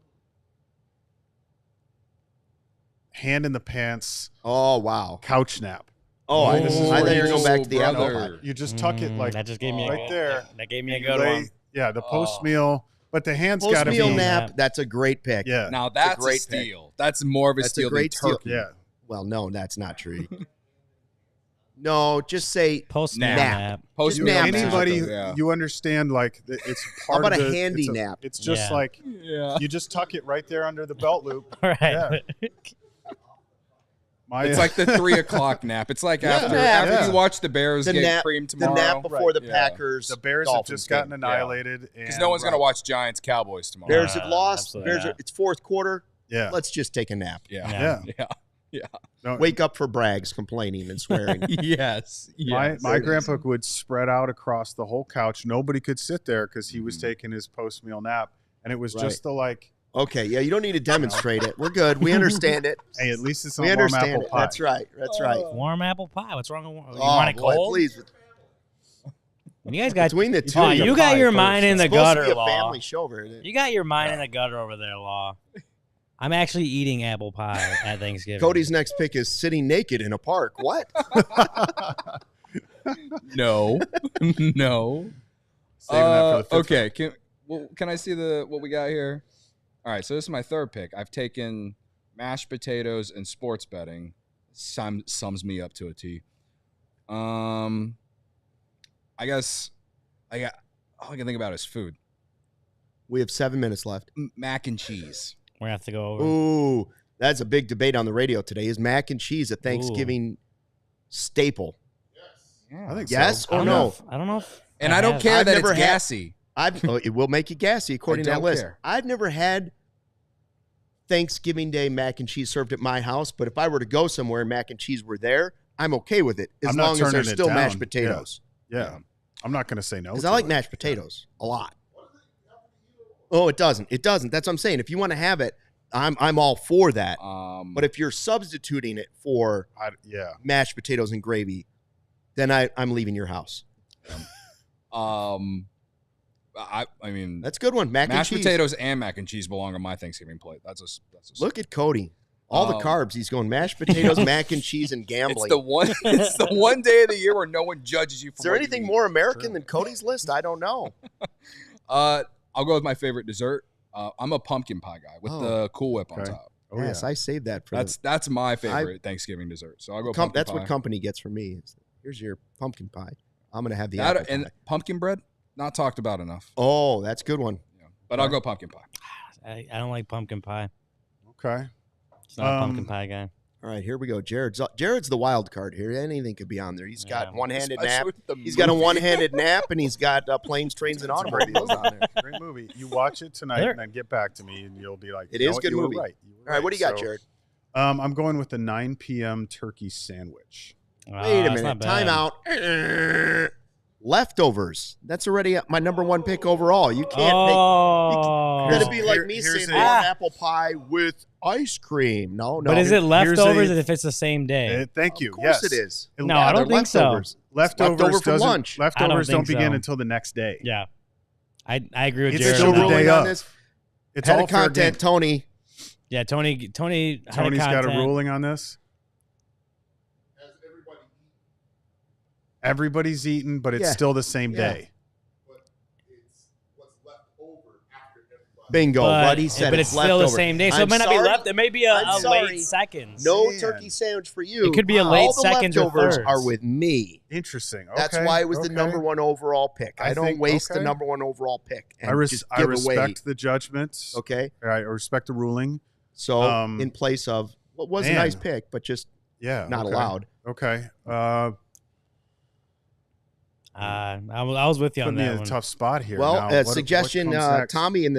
hand in the pants Oh, wow. couch nap. Oh, I This is thought where you were you going back to the brother. apple pie. You just tuck it like that just gave me right there. That gave me a You good lay- one. Yeah, the post-meal. But the hand's got to be. Post-meal nap, that's a great pick. Yeah. Now that's a great steal. That's more of a That's a steal great than steal. turkey. Yeah. Well, no, that's not true. No, just say Post nap. nap. Post nap. Anybody, Yeah. you understand, like, it's How part about of a the, handy it's nap? It's just Yeah. like, Yeah. you just tuck it right there under the belt loop. All right. Yeah. It's like the 3 o'clock nap. It's like after Yeah. you watch the Bears The get nap, cream the tomorrow. nap before the Yeah. Packers. The Bears have Dolphins just gotten game. annihilated. Because no one's going to watch Giants Cowboys tomorrow. Bears have lost. absolutely Bears not. it's fourth quarter. Yeah. Let's just take a nap. Yeah. Yeah. No, Wake up for Braggs complaining and swearing. Yes. my grandpa would spread out across the whole couch. Nobody could sit there because he was taking his post-meal nap. And it was just the like, Okay, yeah, you don't need to demonstrate it. We're good. We understand it. hey, at least it's We not warm understand apple it. pie. That's right. That's right. Warm apple pie. What's wrong with you Oh, want it boy, cold? please. You guys got Between the two, Oh, you got your mind in the It's supposed to gutter, be a Law. family show over here. You got your mind in the gutter over there, Law. I'm actually eating apple pie at Thanksgiving. Cody's next pick is sitting naked in a park. What? No. No. Saving that for the fifth Okay. Can I see what we got here? All right. So this is my third pick. I've taken mashed potatoes and sports betting. Sums me up to a T. I guess all I can think about is food. We have 7 minutes left. Mac and cheese. We're going to have to go over. Ooh, that's a big debate on the radio today. Is mac and cheese a Thanksgiving staple? I think Yes so. or no? I don't know if And I don't have. care I've that never it's had- gassy. It will make you gassy according to that don't list. care. I've never had Thanksgiving Day mac and cheese served at my house, but if I were to go somewhere and mac and cheese were there, I'm okay with it as I'm not long as turning there's it still down. mashed potatoes. Yeah. I'm not going to say no. Because to I like it. mashed potatoes a lot. Oh, it doesn't. It doesn't. That's what I'm saying. If you want to have it, I'm all for that. But if you're substituting it for mashed potatoes and gravy, then I'm leaving your house. I mean, That's a good one. Mac and mashed cheese. potatoes and mac and cheese belong on my Thanksgiving plate. That's a Look at Cody. All the carbs. He's going mashed potatoes, mac and cheese, and gambling. It's the one day of the year where no one judges you for Is there what anything you eat. more American than Cody's list? I don't know. I'll go with my favorite dessert. I'm a pumpkin pie guy with the Cool Whip on top. Oh, yes, I saved that for That's my favorite Thanksgiving dessert. So I'll go pumpkin that's pie. what company gets from me. Here's your pumpkin pie. I'm going to have the That, apple and pie. pumpkin bread, not talked about enough. Oh, that's a good one. Yeah. But I'll go pumpkin pie. I don't like pumpkin pie. Okay. It's not a pumpkin pie guy. All right, here we go. Jared's the wild card here. Anything could be on there. He's got one-handed nap. He's got a one-handed nap, and he's got planes, trains, and automobiles on there. Great movie. You watch it tonight and then get back to me, and you'll be like, It is a good movie. Right. All right, what do you got, Jared? I'm going with the 9 p.m. turkey sandwich. Wait a minute. Time out. leftovers. That's already my number one pick overall. You can't make. That'd be like me saying warm apple pie with ice cream. No. But is it leftovers if it's the same day? Thank you. Of course it is. No, I don't think leftovers. so. Leftovers from lunch. Leftovers don't begin until the next day. Yeah, I agree with It's Jared. still on ruling on this. It's Head all of content, Tony. Yeah, Tony's got a ruling on this. Everybody's eaten, but it's still the same day. But it's what's left over after everybody. Bingo, but he said it's still the same day, so it might not be left. It may be a late seconds. No turkey sandwich for you. It could be a late seconds or All the leftovers thirds. are with me. Interesting. Okay. That's why it was the number one overall pick. I don't waste the number one overall pick. And I respect the judgment. Okay. I respect the ruling. So in place of what was a nice pick, but just not allowed. Okay. I was with you on that one. Put me in a tough spot here. Well, now. suggestion. Tommy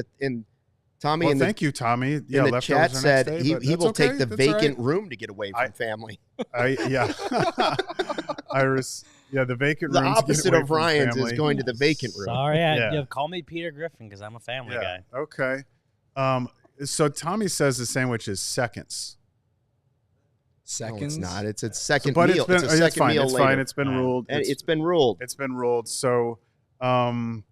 thank you, Tommy. In the chat said he will take the vacant room to get away from family. The vacant room. The opposite of Ryan's is going to the vacant room. Sorry, call me Peter Griffin because I'm a family guy. Okay. So Tommy says the sandwich is seconds. Seconds? No, it's not. It's a second but meal. It's a second meal later. Fine. It's been ruled. It's been ruled. It's been ruled. So I'll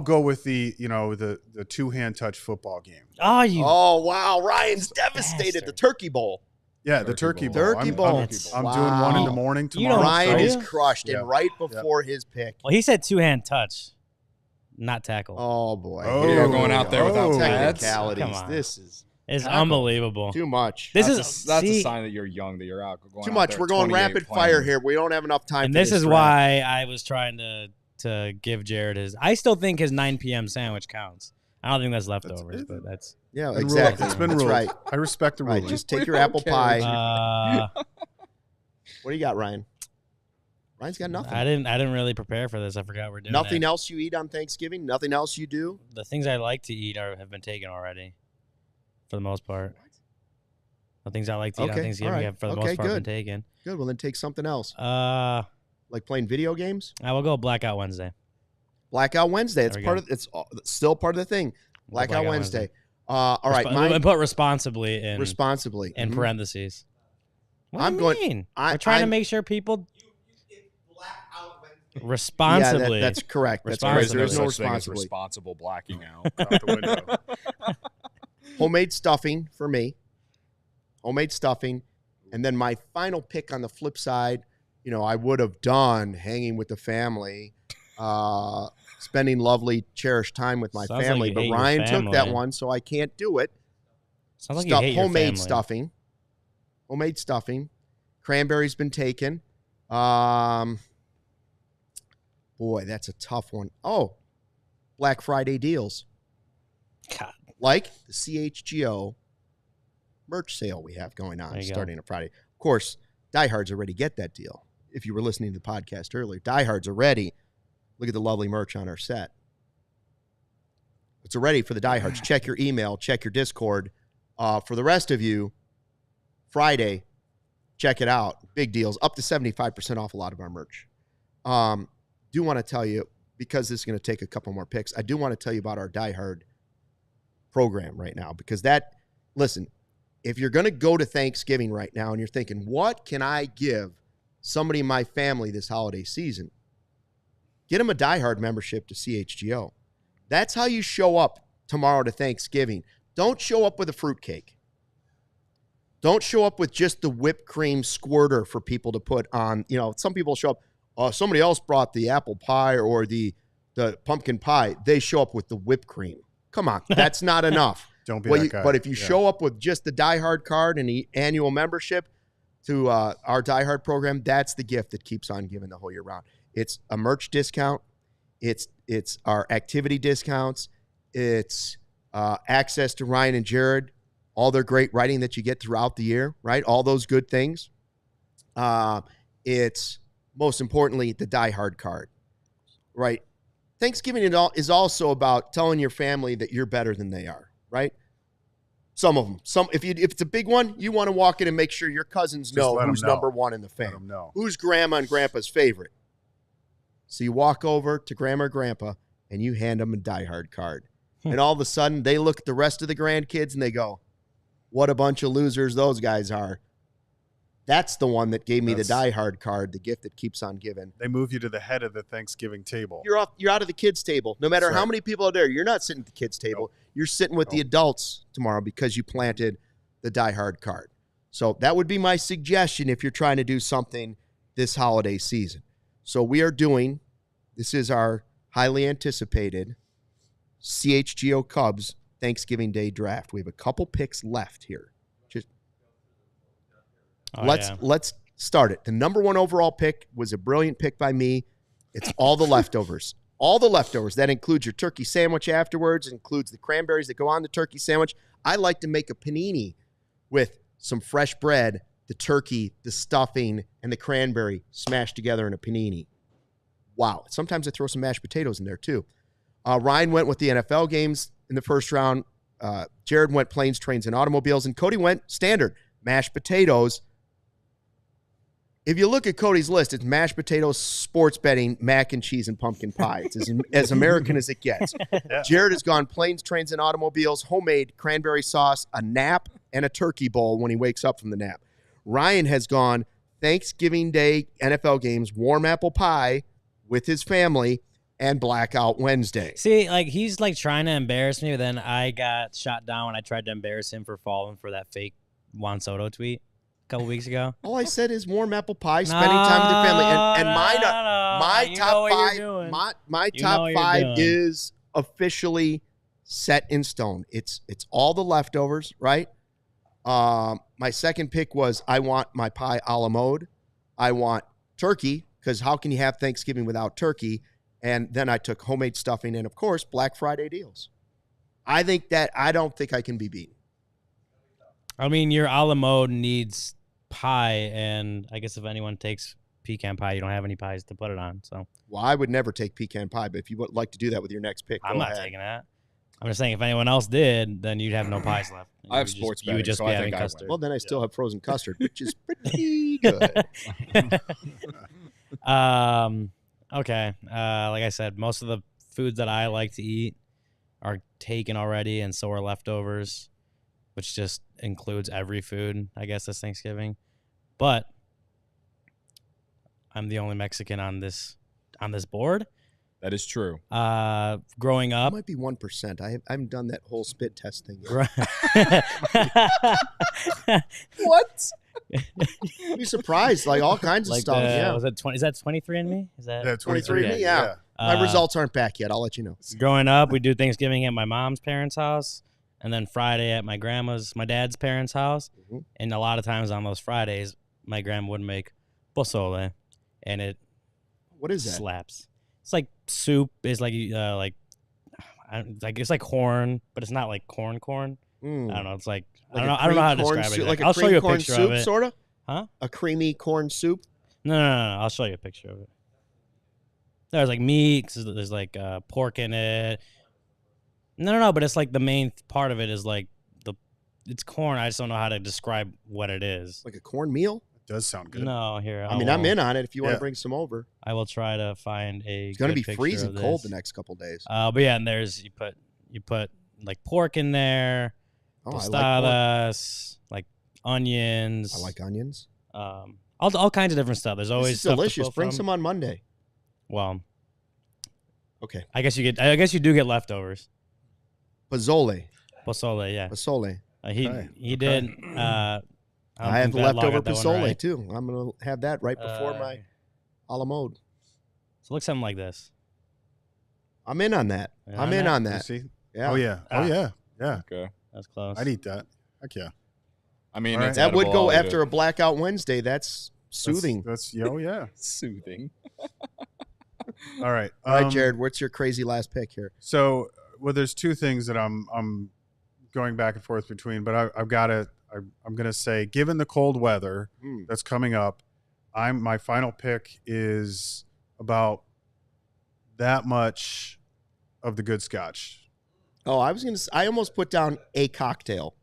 go with the two-hand touch football game. Oh, wow. Ryan's devastated. The Turkey Bowl. Yeah, the Turkey Bowl. Turkey Bowl. I'm doing one in the morning tomorrow. Ryan is crushed and right before his pick. Well, he said two-hand touch, not tackle. Oh, boy. You're going out there without technicalities. Come on. This is... It's unbelievable. Too much. That's a sign that you're young, that you're out. Too much. We're going rapid fire here. We don't have enough time. And this is why I was trying to give Jared his. I still think his 9 p.m. sandwich counts. I don't think that's leftovers, but that's exactly. It's been ruled. Right. I respect the ruling. Just take your apple pie. What do you got, Ryan? Ryan's got nothing. I didn't really prepare for this. I forgot we're doing nothing else you eat on Thanksgiving. Nothing else you do. The things I like to eat have been taken already. For the most part. The things I like to eat on Thanksgiving have, for the most part, been taken. Good. Well, then take something else. Like playing video games? I will go Blackout Wednesday. Blackout Wednesday. It's still part of the thing. Blackout Wednesday. All right. And put responsibly in. Responsibly. In parentheses. What do you mean? We're trying to make sure people... Responsibly. Yeah, that's correct. That's correct. There's no responsibly. Responsible blacking out the window. Homemade stuffing for me. Homemade stuffing. And then my final pick on the flip side, I would have done hanging with the family, spending lovely, cherished time with my family. But Ryan took that one, so I can't do it. Sounds like you hate your homemade family. stuffing. Homemade stuffing. Cranberry's been taken. Boy, that's a tough one. Oh, Black Friday deals. God. Like the CHGO merch sale we have going on starting on Friday. Of course, diehards already get that deal. If you were listening to the podcast earlier, diehards already. Look at the lovely merch on our set. It's already for the diehards. Check your email. Check your Discord. For the rest of you, Friday, check it out. Big deals. Up to 75% off a lot of our merch. Do want to tell you, because this is going to take a couple more picks, I do want to tell you about our diehard program right now, because listen, if you're going to go to Thanksgiving right now and you're thinking, what can I give somebody in my family this holiday season? Get them a diehard membership to CHGO. That's how you show up tomorrow to Thanksgiving. Don't show up with a fruitcake. Don't show up with just the whipped cream squirter for people to put on. Some people show up, somebody else brought the apple pie or the pumpkin pie. They show up with the whipped cream. Come on, that's not enough. Don't be that guy. But if you show up with just the diehard card and the annual membership to our diehard program, that's the gift that keeps on giving the whole year round. It's a merch discount. It's our activity discounts. It's access to Ryan and Jared, all their great writing that you get throughout the year, right? All those good things. It's most importantly the diehard card, right? Thanksgiving is also about telling your family that you're better than they are, right? Some of them. If it's a big one, you want to walk in and make sure your cousins know who's number one in the family. Who's grandma and grandpa's favorite. So you walk over to grandma or grandpa, and you hand them a diehard card. And all of a sudden, they look at the rest of the grandkids, and they go, what a bunch of losers those guys are. That's the one that gave me the diehard card, the gift that keeps on giving. They move you to the head of the Thanksgiving table. You're out of the kids' table. No matter how many people are there, you're not sitting at the kids' table. Nope. You're sitting with the adults tomorrow because you planted the diehard card. So that would be my suggestion if you're trying to do something this holiday season. So we are doing, this is our highly anticipated CHGO Cubs Thanksgiving Day draft. We have a couple picks left here. Let's start it. The number 1 overall pick was a brilliant pick by me. It's all the leftovers. All the leftovers. That includes your turkey sandwich afterwards. It includes the cranberries that go on the turkey sandwich. I like to make a panini with some fresh bread, the turkey, the stuffing, and the cranberry smashed together in a panini. Wow. Sometimes I throw some mashed potatoes in there too. Ryan went with the NFL games in the first round. Jared went planes, trains, and automobiles. And Cody went standard, mashed potatoes. If you look at Cody's list, it's mashed potatoes, sports betting, mac and cheese, and pumpkin pie. It's as American as it gets. Yeah. Jared has gone planes, trains, and automobiles, homemade cranberry sauce, a nap, and a turkey bowl when he wakes up from the nap. Ryan has gone Thanksgiving Day NFL games, warm apple pie with his family, and Blackout Wednesday. See, like he's like trying to embarrass me, but then I got shot down when I tried to embarrass him for falling for that fake Juan Soto tweet a couple weeks ago. All I said is warm apple pie, spending time with your family, and my top five is officially set in stone. It's all the leftovers, right? My second pick was I want my pie a la mode. I want turkey, because how can you have Thanksgiving without turkey? And then I took homemade stuffing and, of course, Black Friday deals. I don't think I can be beaten. I mean, your a la mode needs pie, and I guess if anyone takes pecan pie, you don't have any pies to put it on. So, well, I would never take pecan pie, but if you would like to do that with your next pick, I'm not taking that. I'm just saying if anyone else did, then you'd have no pies left. I have sports betting, you would just so be I having think custard. Well, then I still have frozen custard, which is pretty good. Okay. Like I said, most of the foods that I like to eat are taken already, and so are leftovers, which just includes every food, I guess, this Thanksgiving. But I'm the only Mexican on this board. That is true. Growing up, it might be 1%. I haven't done that whole spit test thing yet. What? You'd be surprised, like all kinds of stuff. Yeah. Was it 20? Is that 23andMe? Is that 23andMe? Yeah. My results aren't back yet. I'll let you know. Growing up, we do Thanksgiving at my mom's parents' house, and then Friday at my dad's parents' house. Mm-hmm. And a lot of times on those Fridays, my grandma would make pozole, and what is that? Slaps. It's like soup. It's like it's like corn, but it's not like corn. I don't know. It's like I don't know how to describe it. Like I'll show you a picture soup, of it. Sort of? Huh? A creamy corn soup? No. I'll show you a picture of it. There's like meat. There's like pork in it. No. But it's like the main part of it is like it's corn. I just don't know how to describe what it is. Like a corn meal? Does sound good. No, here. I'm in on it if you want to bring some over. I will try to find a. It's going to be freezing cold the next couple days. But yeah, and there's you put like pork in there, tostadas, like onions. I like onions. All kinds of different stuff. There's always stuff delicious. Bring some on Monday. Well, okay. I guess you do get leftovers. Pozole, yeah. Pozole. He did. I have leftover pozole, too. I'm going to have that right before my a la mode. So it looks something like this. I'm in on that. I'm in on that. See? Yeah. Oh, yeah. Yeah. Okay. That's close. I'd eat that. Heck yeah. I mean, right. That would go after a Blackout Wednesday. That's soothing. That's yeah. Soothing. All right. All right, Jared, what's your crazy last pick here? So, there's two things that I'm going back and forth between, but I'm going to say, given the cold weather that's coming up, my final pick is about that much of the good scotch. Oh, I almost put down a cocktail.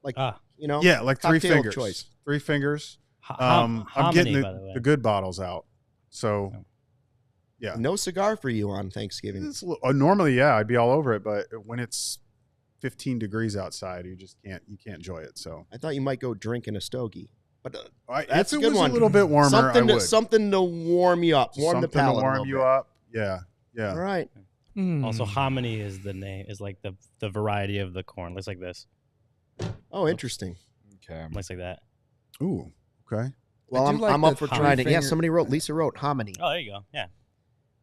Like, yeah, like three fingers. Choice. 3 fingers. I'm getting the good bottles out. So, Yeah. No cigar for you on Thanksgiving. Normally, yeah, I'd be all over it, but when it's 15 degrees outside, you can't enjoy it. So I thought you might go drinking a stogie, but if that's a it good was one. a little bit warmer, something to warm you up, warm the palate, to warm you up. Yeah. All right. Also, hominy is the name, is like the variety of the corn. Looks like this. Oh, interesting. Okay. Looks like that. Ooh, okay. Well, I'm up for trying it. Yeah, somebody wrote. Lisa wrote hominy. Oh, there you go. Yeah.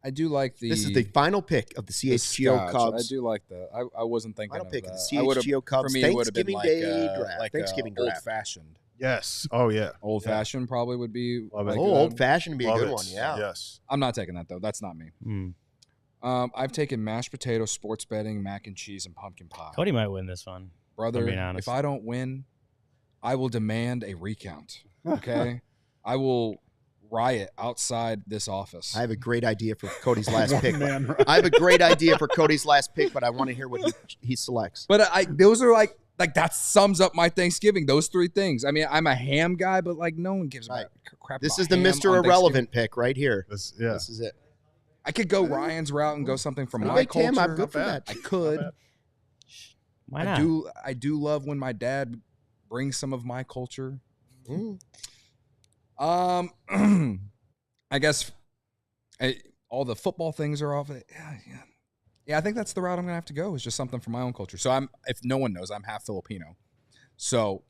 I do like the. This is the final pick of the CHGO Cubs. I do like that. I wasn't thinking Final of pick that. of the CHGO Cubs for me, Thanksgiving like, Day draft. Like Thanksgiving draft. Old fashioned. Yes. Oh yeah. Old fashioned probably would be. Love it. Oh, old fashioned would be a good one. Yeah. Yes. I'm not taking that though. That's not me. I've taken mashed potatoes, sports betting, mac and cheese, and pumpkin pie. Cody might win this one. Brother, if I don't win, I will demand a recount. Okay, I will riot outside this office. I have a great idea for Cody's last pick. I have a great idea for Cody's last pick, but I want to hear what he selects. But those are like that sums up my Thanksgiving. Those three things. I mean, I'm a ham guy, but like no one gives a crap. This about is the ham Mr. on Irrelevant pick right here. This is it. I could go Ryan's route and go something from my culture. Ham, I'm good for that. I could. Why not? I do love when my dad brings some of my culture. I guess all the football things are off it. Yeah, I think that's the route I'm gonna have to go. Is just something from my own culture. So if no one knows, I'm half Filipino. So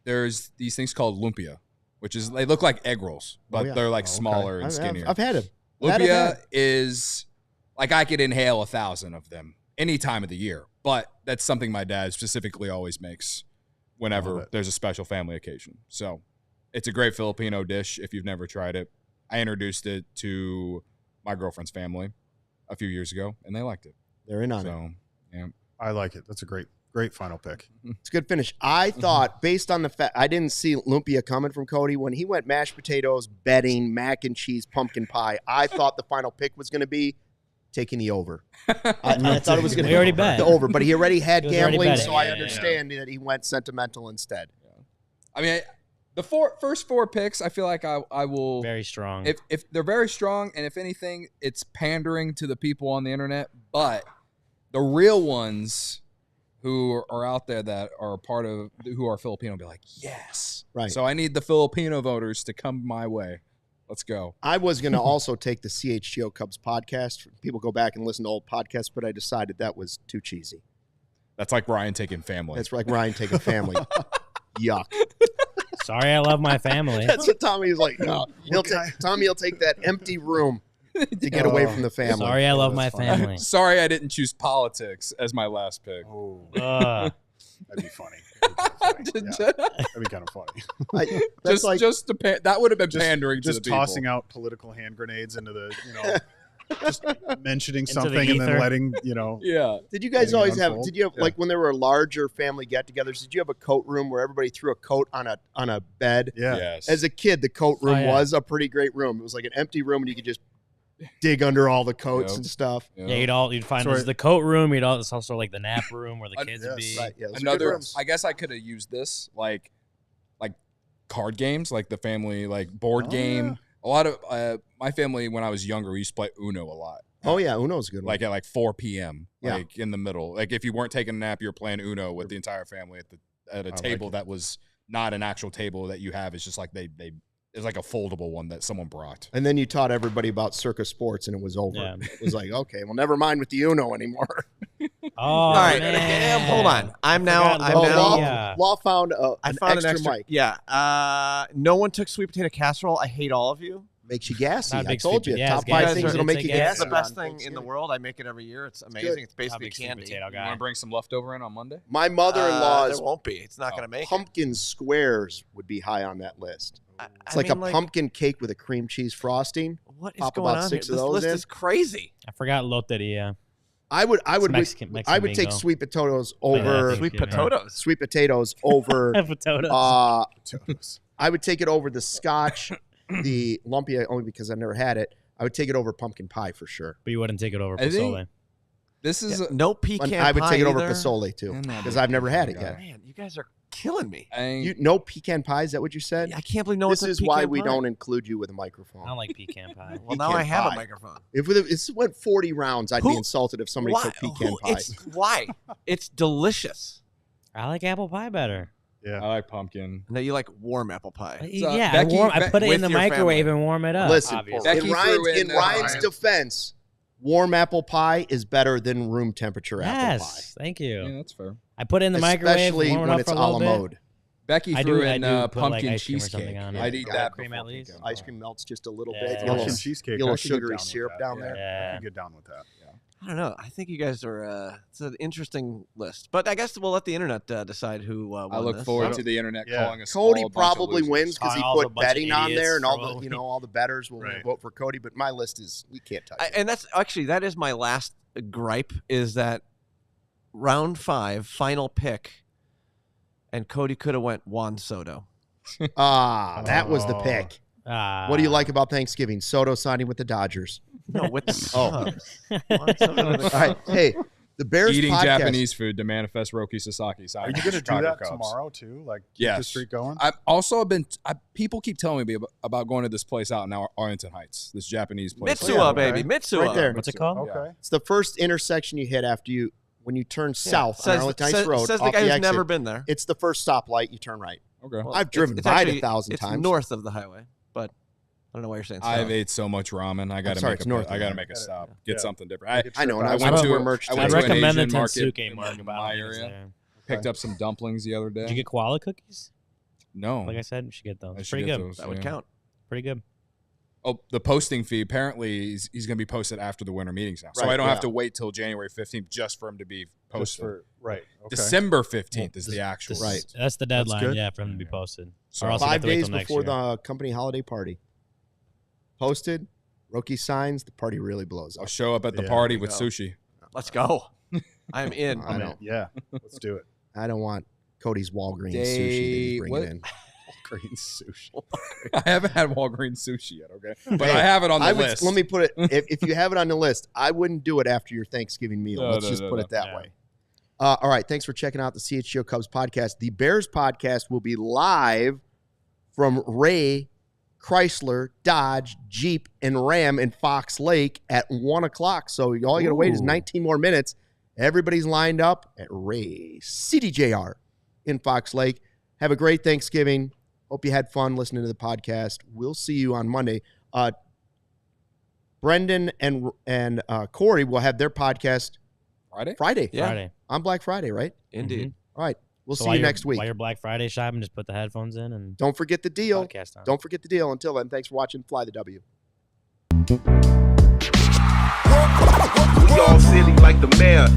there's these things called lumpia, which is they look like egg rolls, but they're like smaller and skinnier. I've had them. Lumpia is like I could inhale 1,000 of them any time of the year, but that's something my dad specifically always makes whenever there's a special family occasion. So it's a great Filipino dish if you've never tried it. I introduced it to my girlfriend's family a few years ago, and they liked it. They're in on it. Yeah. I like it. That's a great final pick. It's a good finish. I thought, based on the fact, I didn't see lumpia coming from Cody. When he went mashed potatoes, bedding, mac and cheese, pumpkin pie, I thought the final pick was going to be taking the over. I thought it was going to be the over, but he already had gambling, so I understand that he went sentimental instead. Yeah. I mean, the first four picks, I feel like I will very strong. If they're very strong, and if anything, it's pandering to the people on the internet. But the real ones who are out there that are who are Filipino will be like, yes, right. So I need the Filipino voters to come my way. Let's go. I was going to also take the CHGO Cubs podcast. People go back and listen to old podcasts, but I decided that was too cheesy. That's like Ryan taking family. That's like Ryan taking family. Yuck. Sorry, I love my family. That's what Tommy's like. No, Tommy will take that empty room to get away from the family. Sorry, I love my family. Sorry, I didn't choose politics as my last pick. Oh, that'd be funny. That'd be kind of funny. That would have been pandering to the people. Just tossing out political hand grenades into the, just mentioning something and then letting, Yeah. Did you guys always have, like when there were larger family get-togethers, did you have a coat room where everybody threw a coat on a bed? Yeah. Yes. As a kid, the coat room was a pretty great room. It was like an empty room and you could just dig under all the coats and stuff. Yeah, you'd find the coat room. It's also like the nap room where the kids would be. Right. Yeah, I guess I could have used this like card games, like the family board game. Yeah. A lot of my family when I was younger, we used to play Uno a lot. Oh yeah, Uno's a good one. Like at 4 p.m. Like in the middle. Like if you weren't taking a nap, you're playing Uno with the entire family at a table that was not an actual table that you have. It's just like it's like a foldable one that someone brought. And then you taught everybody about circus sports, and it was over. Yeah. It was like, okay, well, never mind with the Uno anymore. All right, hold on. Law found an extra mic. Yeah. No one took sweet potato casserole. I hate all of you. Makes you gassy. I told you. Top 5 things that'll make you gassy. It's the best thing in the world. I make it every year. It's amazing. It's basically candy. You want to bring some leftover in on Monday? My mother-in-law's there won't be. It's not going to make pumpkin squares would be high on that list. It's like a pumpkin cake with a cream cheese frosting. What is going on here? This list is crazy. I forgot loteria. I would take sweet potatoes over sweet potatoes over potatoes. I would take it over the Scotch, the lumpia only because I've never had it. I would take it over pumpkin pie for sure. But you wouldn't take it over pozole. This is no pecan pie. I would take it over either. Pasoli too, because I've never had it yet. Man, you guys are killing me. No pecan pie? Is that what you said? I can't believe no one This took is pecan why we pie. don't include you with a microphone. I don't like pecan pie. Well, now I have a microphone. If this went 40 rounds, I'd be insulted if somebody took pecan pie. Why? It's delicious. I like apple pie better. Yeah, I like pumpkin. No, you like warm apple pie. Yeah, Becky- I put it in with the your microwave family. and warm it up. Listen, obviously. in Ryan's defense, warm apple pie is better than room temperature apple pie. Yes, thank you. Yeah, that's fair. I put it in the microwave, Especially warm it when up it's for a a la little bit. mode. Becky I threw do in put, like, pumpkin ice cream or cheesecake. something on it. I'd eat Yeah, that cream before at least. pecan Ice pie. cream melts just a little Yeah. bit. Pumpkin cheesecake. Little I could get sugary down with syrup that. down there. Yeah. I can get down with that. Yeah. I don't know. I think you guys are. It's an interesting list, but I guess we'll let the internet decide who won I look this. forward to the internet calling us. Cody all a bunch of probably losers. wins because he Calling all put a bunch of betting on there, and idiots all the all the bettors will vote for Cody. But my list is we can't touch it. And that's actually that is my last gripe is that round 5 final pick, and Cody could have went Juan Soto. That was the pick. What do you like about Thanksgiving? Soto signing with the Dodgers. No, with the Cubs. Juan Soto with the All right, hey, the Bears Eating podcast. Japanese food to manifest Roki Sasaki. Are you going to do that tomorrow too? Like keep the streak going? I've also been. People keep telling me about going to this place out in Arlington Heights. This Japanese place. Mitsuya, baby, Mitsuya. Right there. What's it called? Okay. It's the first intersection you hit after when you turn south on Says, Arlington Heights Road. says the off guy who's exit. never been there. It's the first stoplight. You turn right. Okay. Well, I've driven it's by it actually- 1,000 it's times. north of the highway, but I don't know why you're saying south. I've ate so much ramen. I got to sorry, make it's a. north I of got to that. make a stop. Get something different. I know, and I went went to to a merch. I I'd went to an recommend the Asian market Tensuke market in by my all means area. there. Picked up some dumplings the other day. Did you get koala cookies? No. Like I said, you should get those. I It's should pretty get good. those, That would yeah. count. Pretty good. Oh, the posting fee apparently he's going to be posted after the winter meetings now, so Right, I don't yeah. have to wait till January 15th just for him to be posted. Right. Okay. December 15th is the actual. Right. That's the deadline, good. yeah, for them to be posted. So Or else you have 5 to wait days till next before year. the company holiday party. Posted. Roki signs. The party really blows I'll up. show up at the Yeah, party there we with go. sushi. Let's go. I'm in. I don't. Yeah. Let's do it. I don't want Cody's Walgreens sushi that They- he's bringing what? in. Green sushi. I haven't had Walgreens sushi yet, okay? But I have it on the list. Let me put it. If you have it on the list, I wouldn't do it after your Thanksgiving meal. No, Let's no, just no, put no. it that Yeah. way. All right. Thanks for checking out the CHGO Cubs podcast. The Bears podcast will be live from Ray Chrysler, Dodge, Jeep, and Ram in Fox Lake at 1 o'clock. So all you got to wait is 19 more minutes. Everybody's lined up at Ray CDJR in Fox Lake. Have a great Thanksgiving. Hope you had fun listening to the podcast. We'll see you on Monday. Brendan and Corey will have their podcast Friday. Yeah. Friday. On Black Friday, right? Indeed. All right. We'll So see while you you're- next week. While you're Black Friday shopping, just put the headphones in and Don't forget the deal. podcast on. Don't forget the deal. Until then, thanks for watching Fly the W. We all silly like the mayor.